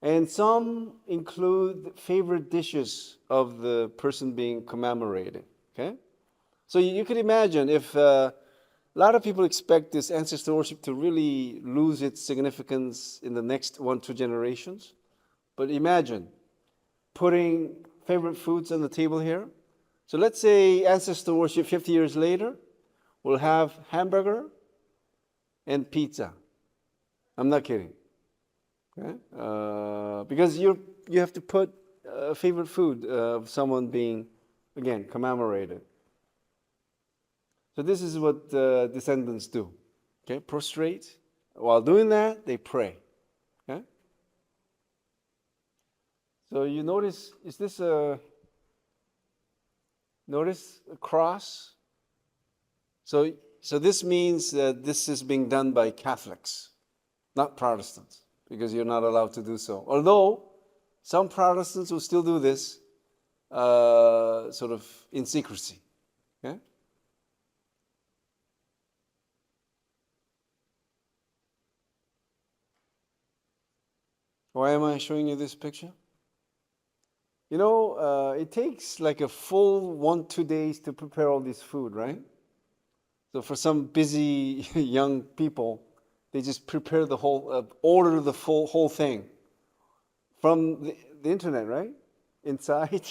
[SPEAKER 1] And some include favorite dishes of the person being commemorated, okay? So you could imagine if a lot of people expect this ancestor worship to really lose its significance in the next 1-2 generations. But imagine putting favorite foods on the table here. So let's say ancestor worship 50 years later, we'll have hamburger and pizza. I'm not kidding. Okay? Because you have to put favorite food of someone being, again, commemorated. So this is what descendants do. Okay? Prostrate While doing that, they pray. Okay? So you notice, notice a cross? So this means that this is being done by Catholics, not Protestants, because you're not allowed to do so. Although some Protestants will still do this sort of in secrecy. Okay? Why am I showing you this picture? You know, it takes like a full 1-2 days to prepare all this food, right? So for some busy young people, they just prepare the whole, order the whole thing from the internet, right? Inside,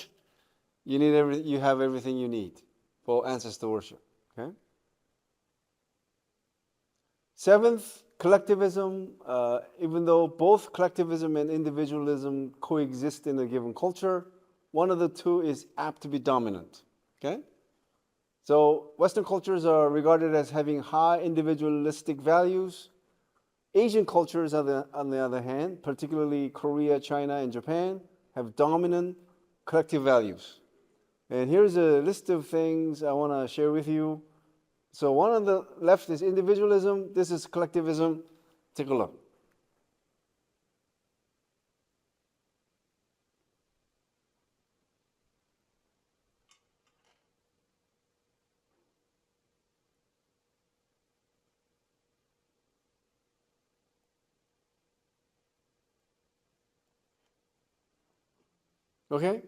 [SPEAKER 1] you have everything you need for ancestor worship. Okay. Seventh, collectivism. Even though both collectivism and individualism coexist in a given culture, one of the two is apt to be dominant. Okay. So Western cultures are regarded as having high individualistic values. Asian cultures, on the other hand, particularly Korea, China, and Japan, have dominant collective values. And here's a list of things I want to share with you. So one on the left is individualism. This is collectivism. Take a look. Okay?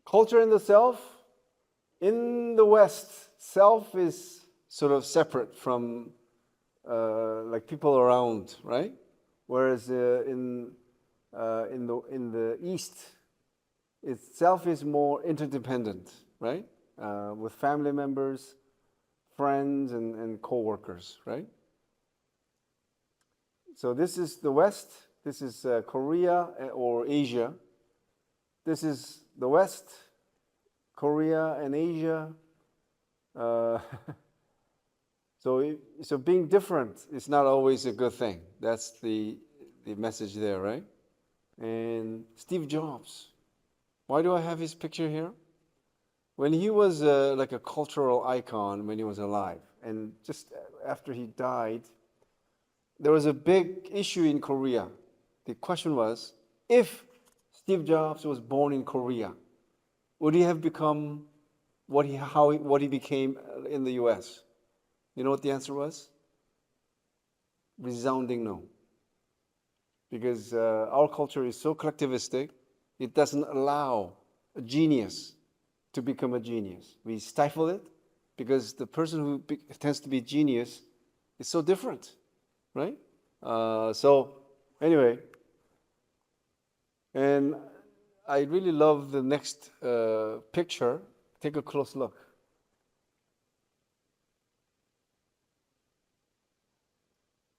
[SPEAKER 1] Culture and the self. In the West, self is sort of separate from like people around, right? Whereas in the East, itself is more interdependent, right? With family members, friends, and co-workers, right? So this is the West. This is Korea or Asia. This is the West, Korea and Asia. So being different is not always a good thing. That's the message there, right? And Steve Jobs. Why do I have his picture here? When he was like a cultural icon when he was alive, and just after he died, there was a big issue in Korea. The question was, if Steve Jobs was born in Korea, would he have become what he became in the US? You know what the answer was? Resounding no. Because our culture is so collectivistic, it doesn't allow a genius to become a genius. We stifle it because the person who tends to be genius is so different, right? So anyway, and I really love the next picture. Take a close look.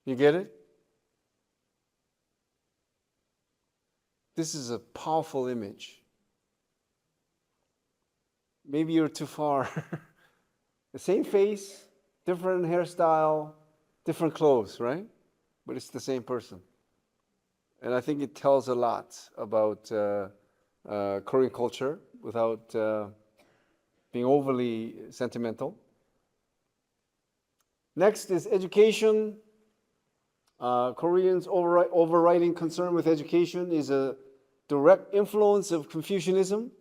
[SPEAKER 1] You get it? This is a powerful image. Maybe you're too far. The same face, different hairstyle, different clothes, right? But it's the same person. And I think it tells a lot about Korean culture without being overly sentimental. Next is education. Koreans' overriding concern with education is a direct influence of Confucianism.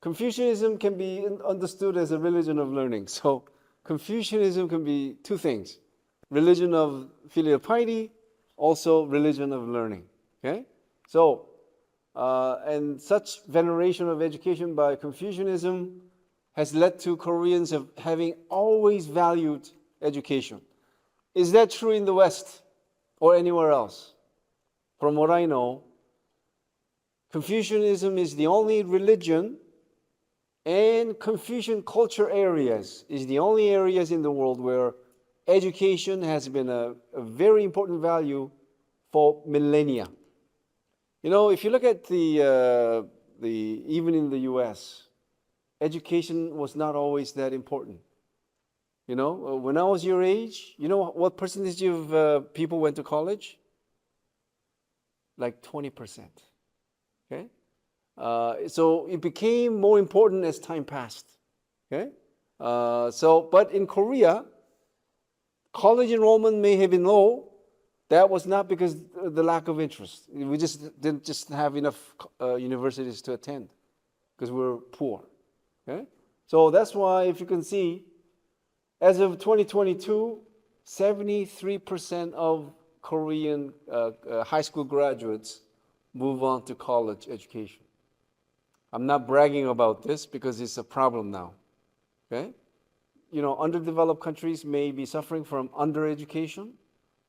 [SPEAKER 1] Confucianism can be understood as a religion of learning. So Confucianism can be two things: religion of filial piety, also religion of learning. Okay, so and such veneration of education by Confucianism has led to Koreans of having always valued education. Is that true in the West or anywhere else? From what I know, Confucianism is the only religion, and Confucian culture areas is the only areas in the world where education has been a very important value for millennia. You know, if you look at the even in the U.S., education was not always that important. When I was your age, you know what percentage of people went to college? Like 20%. Okay? So it became more important as time passed. Okay? But in Korea, college enrollment may have been low. That was not because of the lack of interest. We just didn't have enough universities to attend because we were poor. Okay? So that's why, if you can see, as of 2022, 73% of Korean high school graduates move on to college education. I'm not bragging about this because it's a problem now. Okay? Underdeveloped countries may be suffering from undereducation.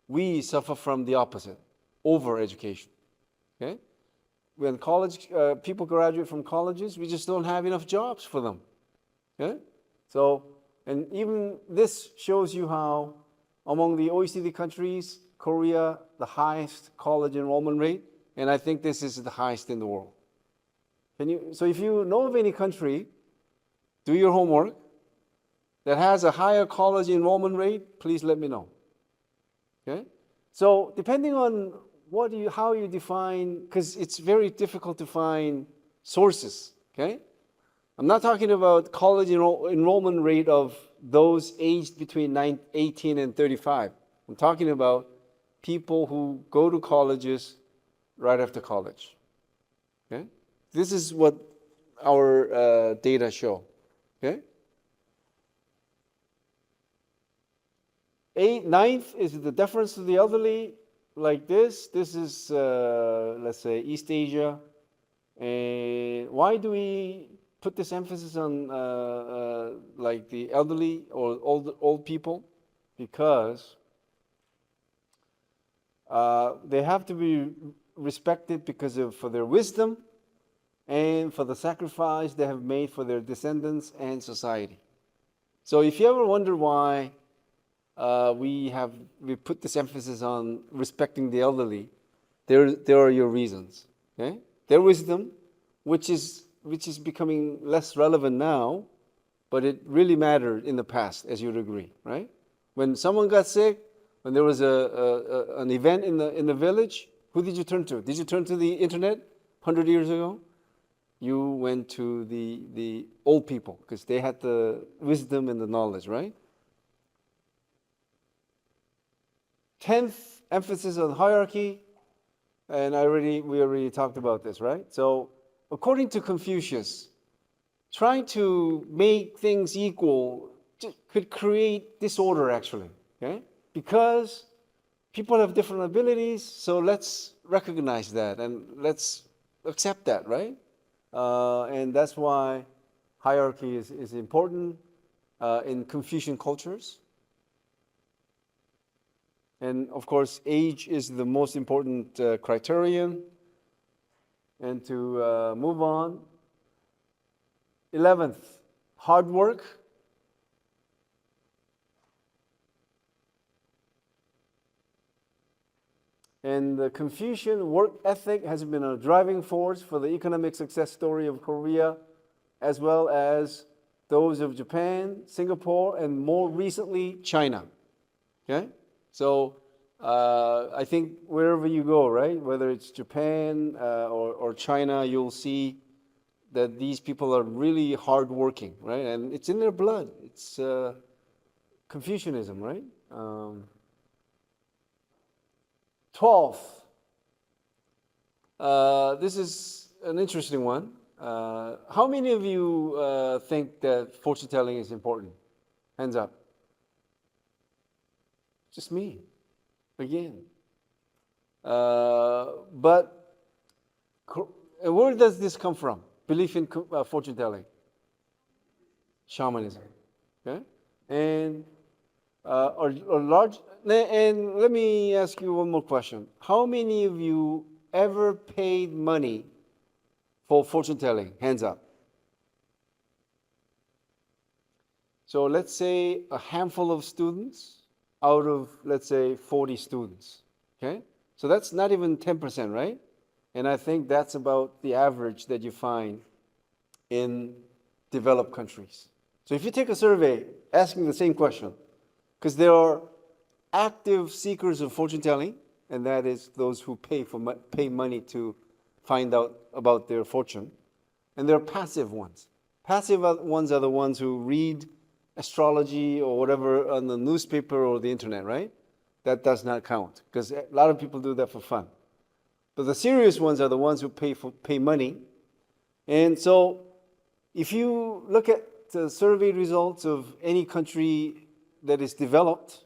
[SPEAKER 1] We suffer from the opposite, overeducation. Okay? When people graduate from colleges, we just don't have enough jobs for them. Okay? And even this shows you how, among the OECD countries, Korea, the highest college enrollment rate, and I think this is the highest in the world. So if you know of any country, do your homework, that has a higher college enrollment rate, please let me know. Okay? So depending on how you define, because it's very difficult to find sources. Okay? I'm not talking about college enrollment rate of those aged between 18 and 35. I'm talking about people who go to colleges right after college. Okay? This is what our data show. Okay? Ninth is the deference to the elderly, like this. This is, let's say, East Asia. And why do we put this emphasis on like the elderly or old people? Because they have to be respected for their wisdom and for the sacrifice they have made for their descendants and society. So if you ever wonder why we put this emphasis on respecting the elderly, there are your reasons. Okay? Their wisdom, which is becoming less relevant now, but it really mattered in the past, as you'd agree, right? When someone got sick, when there was an event in the village, who did you turn to? Did you turn to the internet 100 years ago? You went to the old people because they had the wisdom and the knowledge, right? 10th, emphasis on hierarchy, and we already talked about this, right? So according to Confucius, trying to make things equal could create disorder, actually, okay? Because people have different abilities, so let's recognize that and let's accept that, right? And that's why hierarchy is important in Confucian cultures. And of course, age is the most important criterion. And to move on, 11th, hard work. And the Confucian work ethic has been a driving force for the economic success story of Korea, as well as those of Japan, Singapore, and more recently, China. Okay? So I think wherever you go, right, whether it's Japan or China, you'll see that these people are really hardworking, right? And it's in their blood. It's Confucianism, right? 12th. This is an interesting one. How many of you think that fortune telling is important? Hands up. Just me, again. But where does this come from? Belief in fortune telling? Shamanism. Okay? And and let me ask you one more question. How many of you ever paid money for fortune telling? Hands up. So let's say a handful of students out of, let's say, 40 students. Okay? So that's not even 10%, right? And I think that's about the average that you find in developed countries. So if you take a survey asking the same question, because there are active seekers of fortune telling, and that is those who pay money to find out about their fortune, and there are passive ones. Passive ones are the ones who read astrology or whatever on the newspaper or the internet, right? That does not count, because a lot of people do that for fun. But the serious ones are the ones who pay money. And so if you look at the survey results of any country that is developed,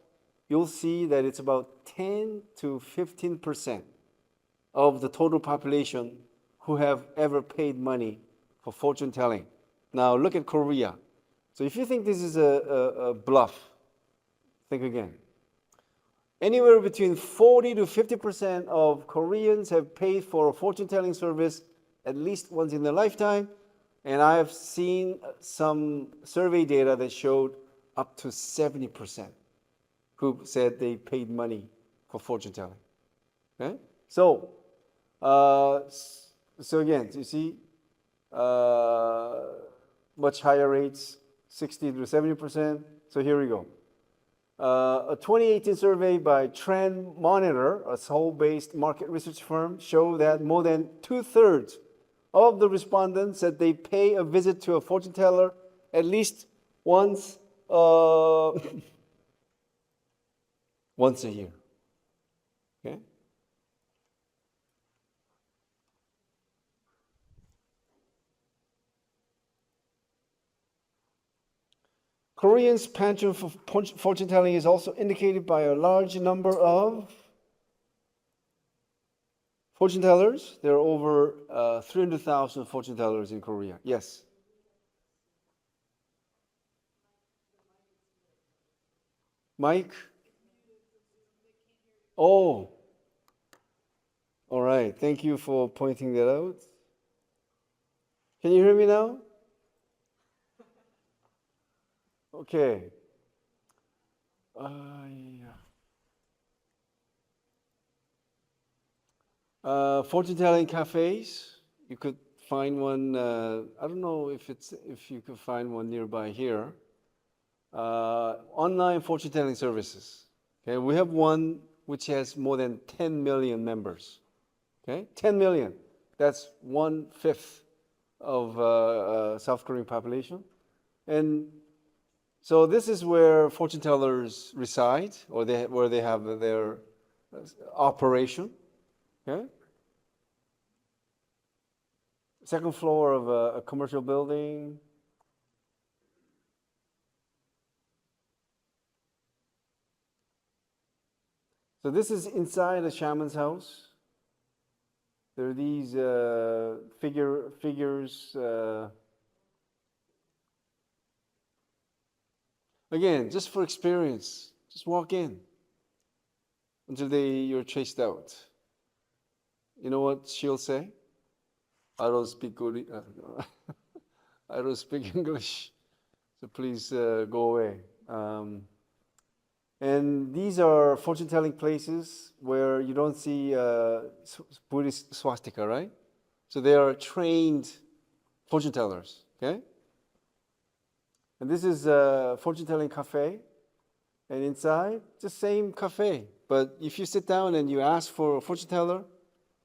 [SPEAKER 1] you'll see that it's about 10 to 15% of the total population who have ever paid money for fortune telling. Now look at Korea. So if you think this is a bluff, think again. Anywhere between 40 to 50% of Koreans have paid for a fortune telling service at least once in their lifetime. And I have seen some survey data that showed up to 70% who said they paid money for fortune telling. Okay? So again, you see, much higher rates, 60 to 70%. So here we go. A 2018 survey by Trend Monitor, a Seoul-based market research firm, showed that more than 2/3 of the respondents said they pay a visit to a fortune teller at least once once a year. Okay? Koreans' penchant for fortune telling is also indicated by a large number of fortune tellers. There are over 300,000 fortune tellers in Korea. Yes. Mike? Oh. All right. Thank you for pointing that out. Can you hear me now? Okay. Fortune telling cafes. You could find one. I don't know if you could find one nearby here. Online fortune telling services. Okay, we have one which has more than 10 million members. Okay, 10 million. That's 1/5 of South Korean population, and so this is where fortune tellers reside, or where they have their operation. Okay. Second floor of a commercial building. So this is inside a shaman's house. There are these figures. Again, just for experience, just walk in until you're chased out. You know what she'll say? I don't speak good. I don't speak English, so please go away. And these are fortune-telling places where you don't see Buddhist swastika, right? So they are trained fortune tellers. Okay. And this is a fortune-telling cafe, and inside, the same cafe. But if you sit down and you ask for a fortune teller,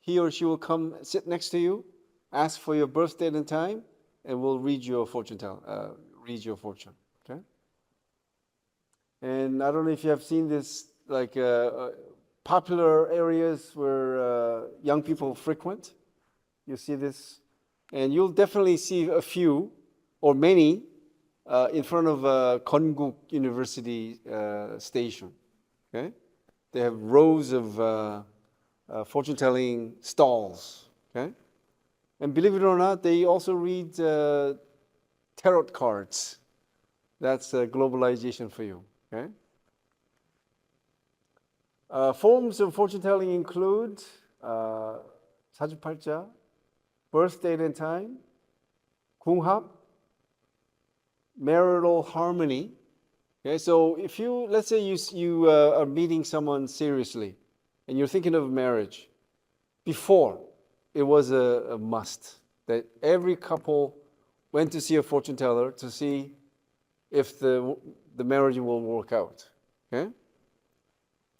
[SPEAKER 1] he or she will come sit next to you, ask for your birth date and time, and will read your fortune. Okay. And I don't know if you have seen this, like popular areas where young people frequent. You see this, and you'll definitely see a few or many in front of Kuocw University station. Okay, they have rows of fortune-telling stalls. Okay, and believe it or not, they also read tarot cards. That's globalization for you. Okay. Forms of fortune-telling include 사주팔자, birth date and time, 궁합, marital harmony. Okay, so if let's say you are meeting someone seriously, and you're thinking of marriage, before it was a must that every couple went to see a fortune teller to see if the marriage will work out. Okay?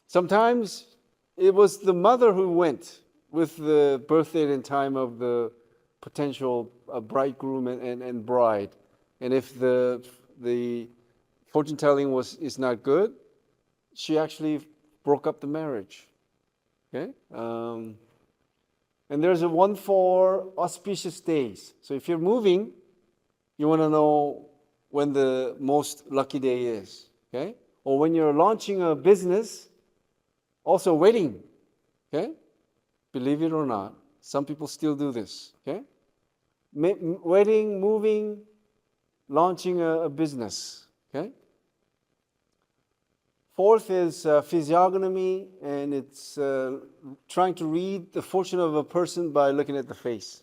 [SPEAKER 1] Sometimes it was the mother who went with the birth date and time of the potential bridegroom and bride. And if the fortune telling is not good, she actually broke up the marriage. Okay? And there's a one for auspicious days. So if you're moving, you want to know when the most lucky day is. Okay? Or when you're launching a business, also wedding. Okay? Believe it or not, some people still do this. Okay? Wedding, moving, launching a business. Okay? Fourth is physiognomy, and it's trying to read the fortune of a person by looking at the face.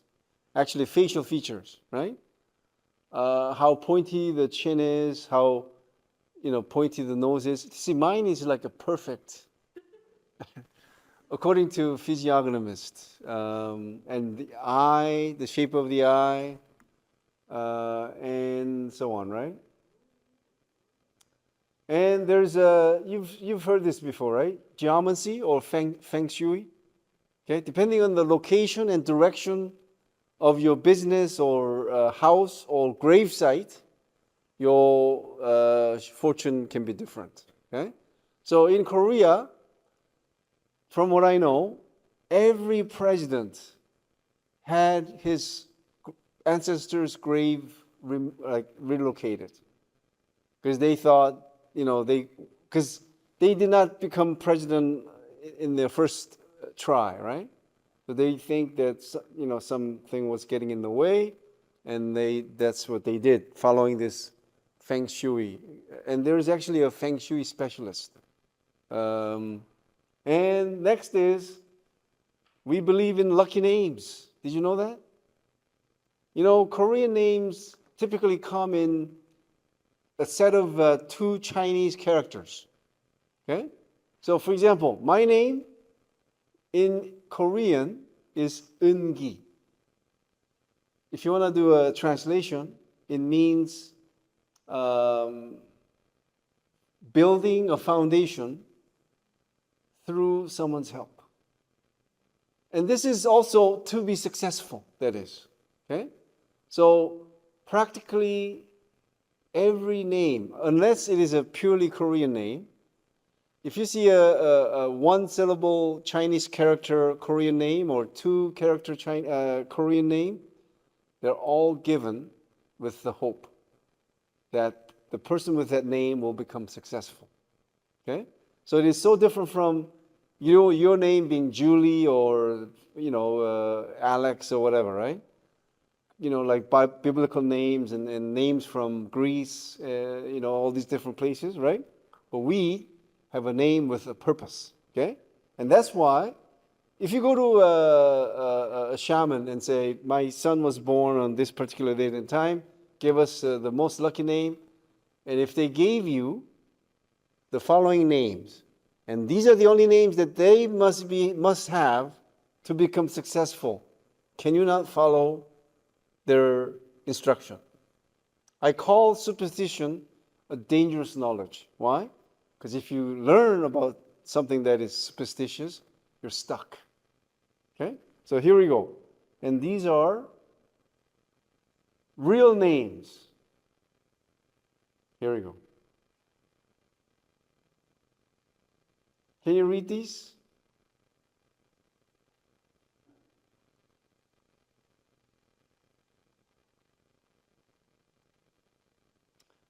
[SPEAKER 1] Actually, facial features, right? How pointy the chin is, how pointy the nose is. See, mine is like a perfect, according to physiognomists, and the eye, the shape of the eye, and so on, right? And there's you've heard this before, right? Geomancy or feng shui. Okay, depending on the location and direction of your business or house or grave site, your fortune can be different. Okay, so in Korea, from what I know, every president had his ancestors' grave relocated because they thought, because they did not become president in their first try, right? So they think that something was getting in the way, and that's what they did, following this feng shui. And there's actually a feng shui specialist. And next is, we believe in lucky names. Did you know that? Korean names typically come in a set of 2 Chinese characters. Okay? So for example, my name in Korean is Eungi. If you want to do a translation, it means building a foundation through someone's help. And this is also to be successful, that is. Okay? So practically every name, unless it is a purely Korean name, if you see a one-syllable Chinese character Korean name or 2-character Korean name, they're all given with the hope that the person with that name will become successful. Okay? So it is so different from your name being Julie or Alex or whatever, right? Like biblical names and names from Greece, all these different places, right? But we have a name with a purpose, okay? And that's why if you go to a shaman and say, my son was born on this particular date and time, give us the most lucky name, and if they gave you the following names, and these are the only names that they must have to become successful, can you not follow their instruction? I call superstition a dangerous knowledge. Why? Because if you learn about something that is superstitious, you're stuck. Okay? So here we go. And these are real names. Here we go. Can you read these?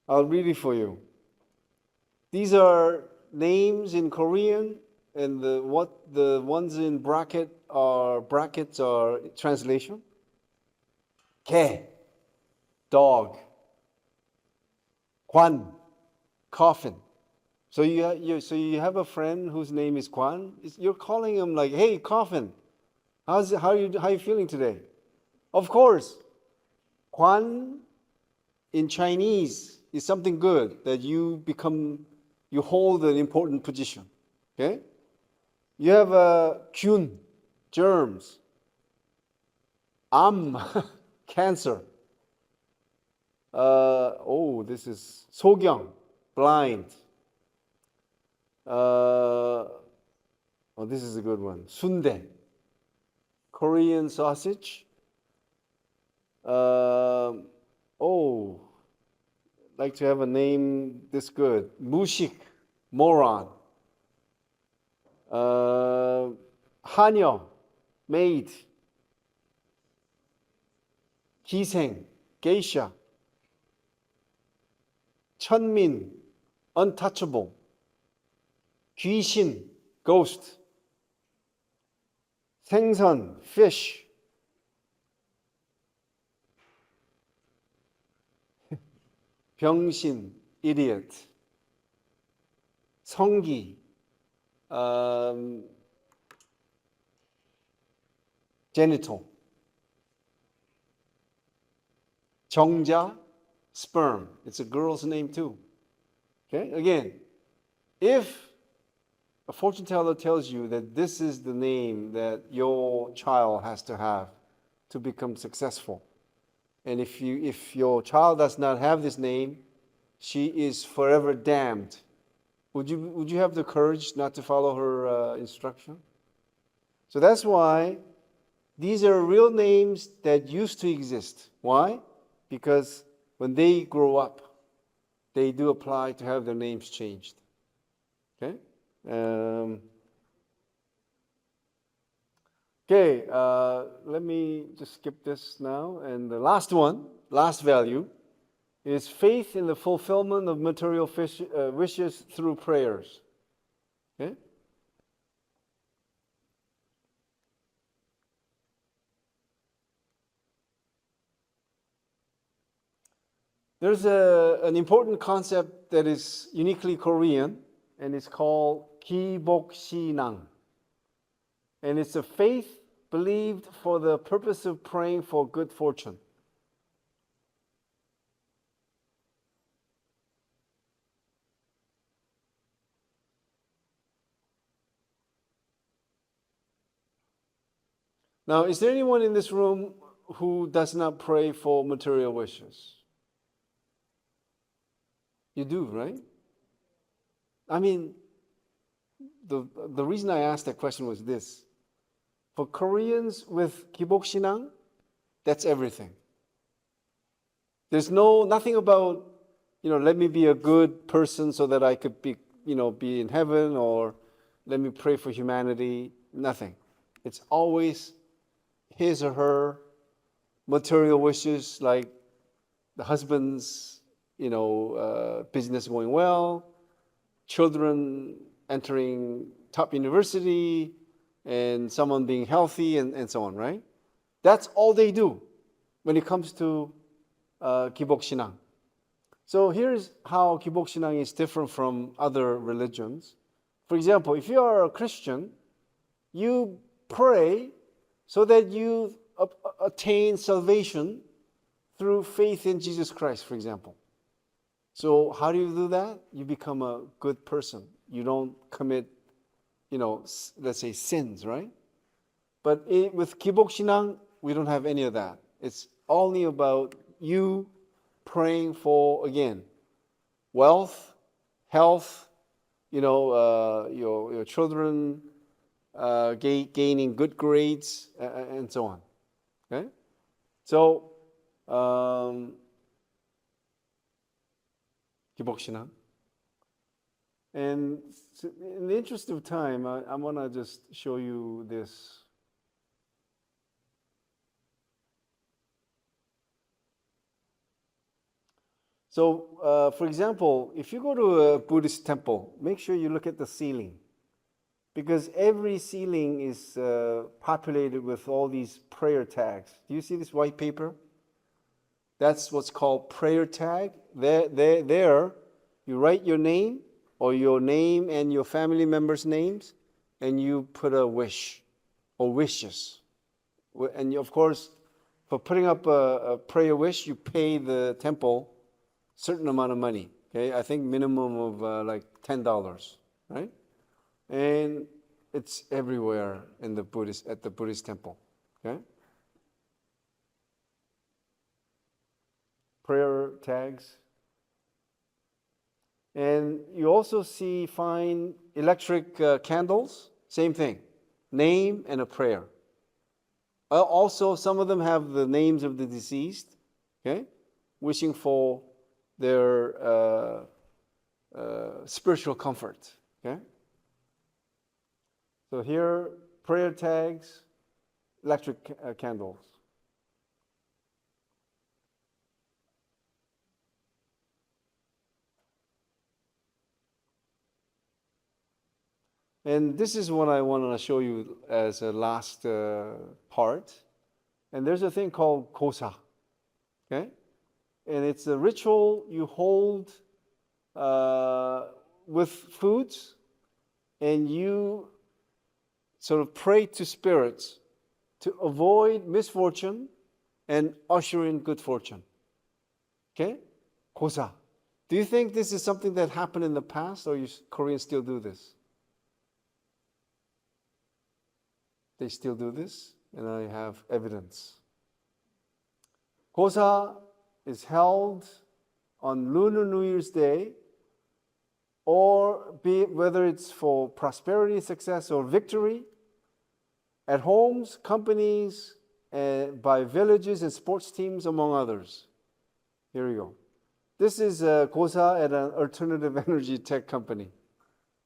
[SPEAKER 1] I'll read it for you. These are names in Korean, and the ones in brackets are translation. 개, dog. 관, coffin. So you have a friend whose name is Kwan. You're calling him like, hey, coffin. How are you feeling today? Of course, Kwan in Chinese is something good, that you hold an important position. Okay? You have 균, germs. cancer. This is 소경, blind. This is a good one. 순대, Korean sausage. Like to have a name this good. 무식, moron. 한여, maid. 기생, geisha. 천민, untouchable. 귀신, ghost. 생선, fish. 병신, idiot. 성기, genital. 정자, sperm. It's a girl's name too. Okay, again, if a fortune teller tells you that this is the name that your child has to have to become successful, and if your child does not have this name, she is forever damned. Would you have the courage not to follow her instruction? So that's why these are real names that used to exist. Why? Because when they grow up, they do apply to have their names changed. Okay? Let me just skip this now. And the last one, last value, is faith in the fulfillment of material wishes through prayers. Okay? There's an important concept that is uniquely Korean, and it's called 기복신앙. And it's a faith believed for the purpose of praying for good fortune. Now, is there anyone in this room who does not pray for material wishes? You do, right? I mean, the reason I asked that question was this. For Koreans with 기복신앙, that's everything. There's nothing about, let me be a good person so that I could be in heaven, or let me pray for humanity. Nothing. It's always his or her material wishes, like the husband's business going well, children entering top university, and someone being healthy, and so on, right? That's all they do when it comes to 기복신앙. So here's how 기복신앙 is different from other religions. For example, if you are a Christian, you pray so that you attain salvation through faith in Jesus Christ, for example. So how do you do that? You become a good person. You don't commit, let's say sins, right? But with 기복신앙, we don't have any of that. It's only about you praying for, again, wealth, health, your children gaining good grades, and so on. Okay? So, 기복신앙. And in the interest of time, I want to just show you this. So, for example, if you go to a Buddhist temple, make sure you look at the ceiling, because every ceiling is populated with all these prayer tags. Do you see this white paper? That's what's called prayer tag. There, you write your name, or your name and your family members' names, and you put a wish or wishes. And of course, for putting up a prayer wish, you pay the temple certain amount of money. Okay, I think minimum of like $10, right? And it's everywhere in at the Buddhist temple. Okay. prayer tags. And you also find electric candles, same thing, name and a prayer. Also, some of them have the names of the deceased, okay, wishing for their spiritual comfort, okay. So here, prayer tags, electric candles. And this is what I want to show you as a last part. And there's a thing called Kuocw, okay? And it's a ritual you hold with foods, and you sort of pray to spirits to avoid misfortune and usher in good fortune. Okay? Kuocw. Do you think this is something that happened in the past, or Koreans still do this? They still do this, and I have evidence. Kuocw is held on Lunar New Year's Day, or whether it's for prosperity, success, or victory, at homes, companies, by villages and sports teams, among others. Here we go. This is Kuocw at an alternative energy tech company.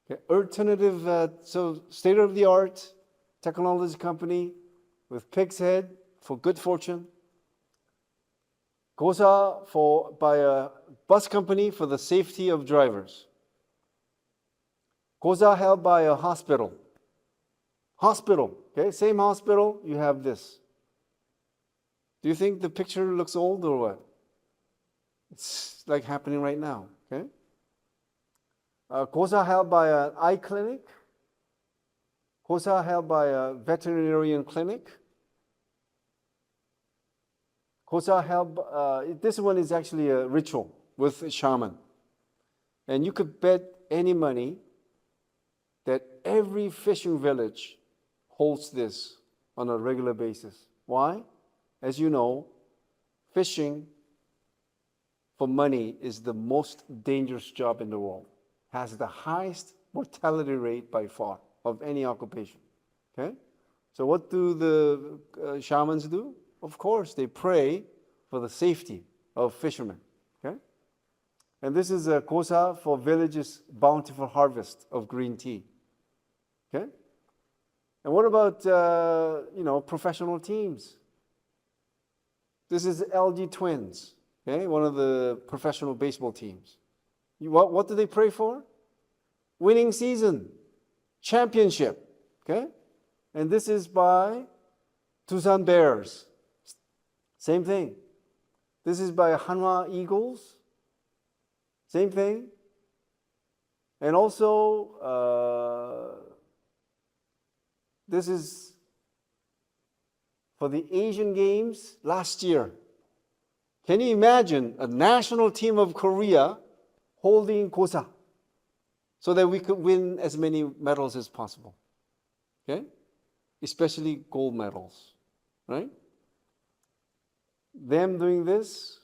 [SPEAKER 1] Okay. Alternative, so state-of-the-art technology company with pig's head for good fortune. Kuocw by a bus company for the safety of drivers. Kuocw held by a hospital. Hospital, okay, same hospital, you have this. Do you think the picture looks old or what? It's like happening right now, okay? Kuocw held by an eye clinic. Kuocw held by a veterinarian clinic. Kuocw held, this one is actually a ritual with a shaman. And you could bet any money that every fishing village holds this on a regular basis. Why? As you know, fishing for money is the most dangerous job in the world. Has the highest mortality rate by far of any occupation. Okay? So what do the shamans do? Of course, they pray for the safety of fishermen. Okay? And this is a Kuocw for villages' bountiful harvest of green tea. Okay? And what about professional teams? This is LG Twins, okay, one of the professional baseball teams. What do they pray for? Winning season, championship, okay? And this is by Tusan Bears. Same thing. This is by Hanwha Eagles. Same thing. And also, this is for the Asian Games last year. Can you imagine a national team of Korea holding Kuocw so that we could win as many medals as possible? Okay? Especially gold medals, right? Them doing this,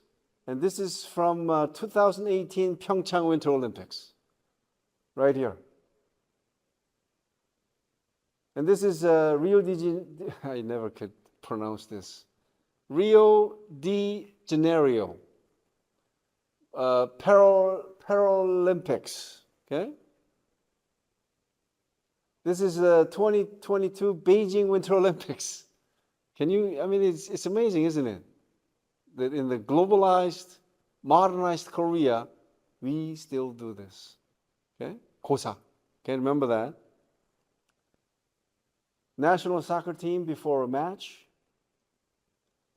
[SPEAKER 1] and this is from 2018 Pyeongchang Winter Olympics, right here. And this is Rio de Janeiro. I never could pronounce this. Rio de Janeiro Paralympics. Okay. This is 2022 Beijing Winter Olympics. Can you? I mean, it's amazing, isn't it? That in the globalized, modernized Korea, we still do this. Okay. Kuocw. Okay, remember that. National soccer team before a match.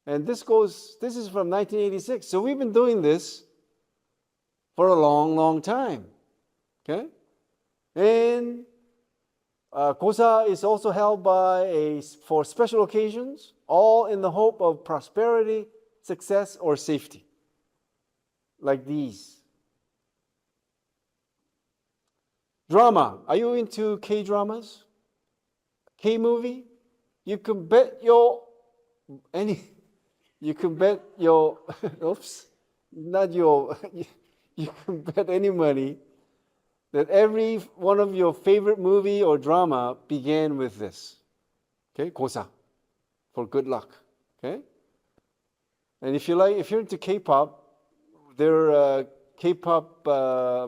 [SPEAKER 1] And this is from 1986. So we've been doing this for a long, long time. Okay? And Kuocw is also held for special occasions, all in the hope of prosperity, success, or safety. Like these. Drama. Are you into K-dramas? K-movie? You can bet your oops. not your, you can bet any money that every one of your favorite movie or drama began with this. Okay, 고사, for good luck. Okay, and if you're into K-pop, their K-pop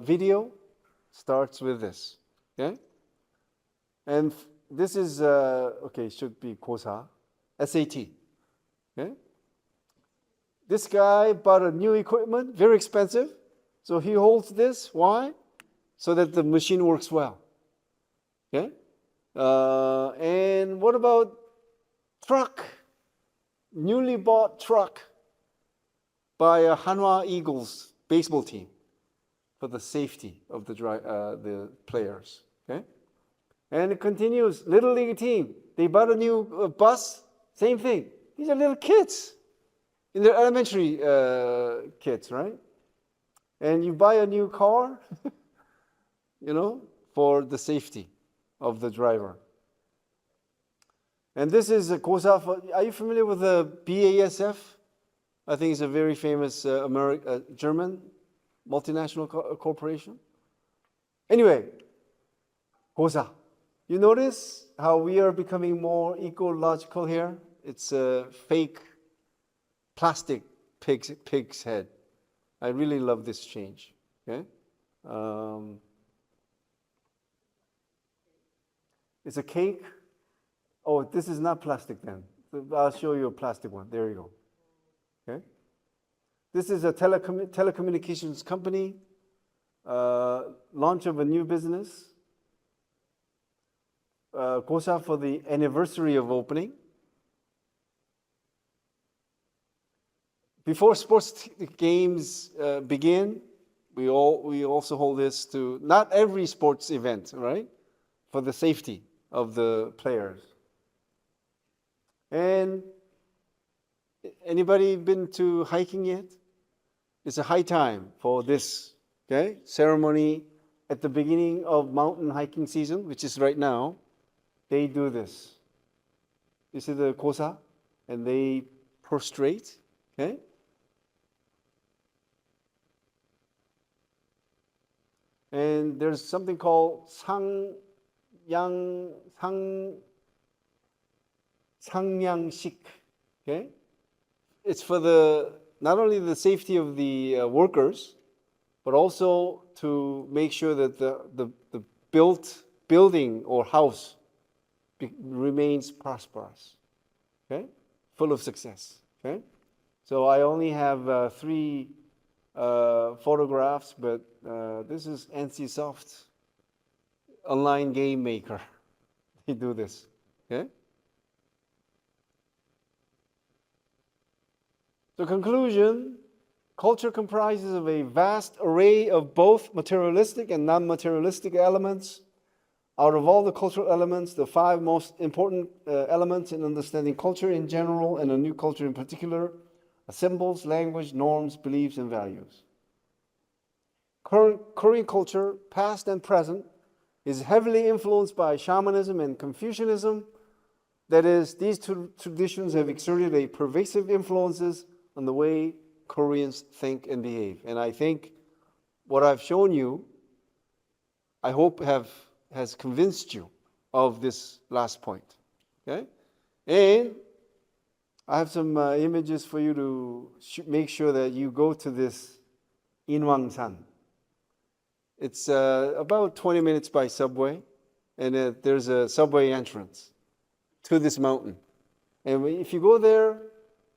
[SPEAKER 1] video starts with this. Okay, and this is okay. Should be 고사, SAT. Okay, this guy bought a new equipment, very expensive, so he holds this. Why? So that the machine works well. Okay, and what about truck? Newly bought truck by a Hanwha Eagles baseball team for the safety of the players. Okay, and it continues. Little league team, they bought a new bus. Same thing. These are little kids in their elementary kids, right? And you buy a new car, for the safety of the driver. And this is a 고사. Are you familiar with the BASF? I think it's a very famous German multinational corporation. Anyway, 고사. You notice how we are becoming more ecological here? It's a fake plastic pig's head. I really love this change. Okay, it's a cake. Oh, this is not plastic then. I'll show you a plastic one. There you go. Okay, this is a telecommunications company. Launch of a new business. 고사 for the anniversary of opening. Before sports games begin, we also hold this to not every sports event, right? For the safety of the players. And anybody been to hiking yet? It's a high time for this, okay, ceremony at the beginning of mountain hiking season, which is right now. They do this. You see the 고사, and they prostrate, okay? And there's something called 상냥식, okay? It's for not only the safety of the workers, but also to make sure that the building or house remains prosperous, okay? Full of success, okay? So I only have 3 photographs, but this is NCSoft, online game maker. They do this, okay? So conclusion, culture comprises of a vast array of both materialistic and non-materialistic elements. Out of all the cultural elements, the 5 most important elements in understanding culture in general and a new culture in particular are symbols, language, norms, beliefs, and values. Korean culture, past and present, is heavily influenced by shamanism and Confucianism. That is, these 2 traditions have exerted a pervasive influences on the way Koreans think and behave. And I think what I've shown you, I hope has convinced you of this last point. Okay? And I have some images for you to make sure that you go to this Inwangsan. It's about 20 minutes by subway, and there's a subway entrance to this mountain. And if you go there,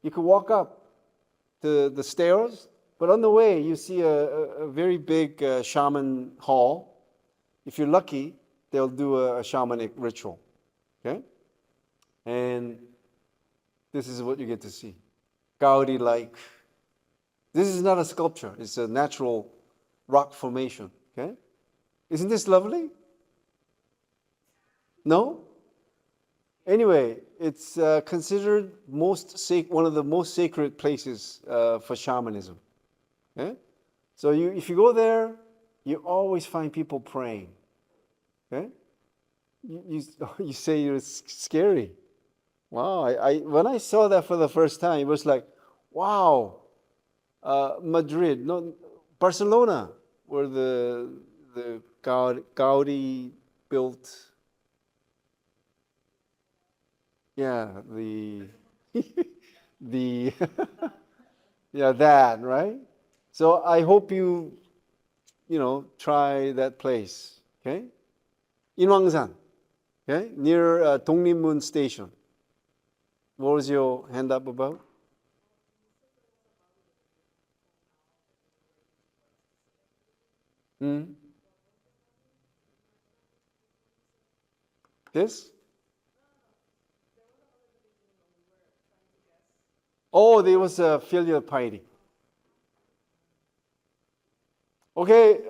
[SPEAKER 1] you can walk up to the stairs, but on the way you see a very big shaman hall. If you're lucky, they'll do a shamanic ritual. Okay? And this is what you get to see. Gaudi-like. This is not a sculpture. It's a natural rock formation. Okay? Isn't this lovely? No? Anyway, it's considered one of the most sacred places for shamanism. Okay? So if you go there, you always find people praying. Okay? You say it's scary. Wow, when I saw that for the first time, it was like, wow, Madrid, no, Barcelona, where the Gaudi built. Yeah, the yeah, that, right? So I hope try that place. Okay, Inwangsan. Okay, near Donglinmun Station. What was your hand up about? Hmm? This? Oh, there was a filial piety. Okay,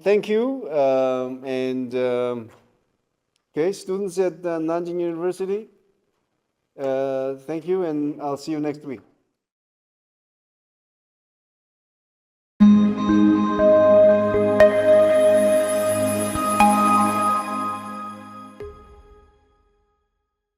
[SPEAKER 1] thank you. Okay, students at Nanjing University, thank you, and I'll see you next week.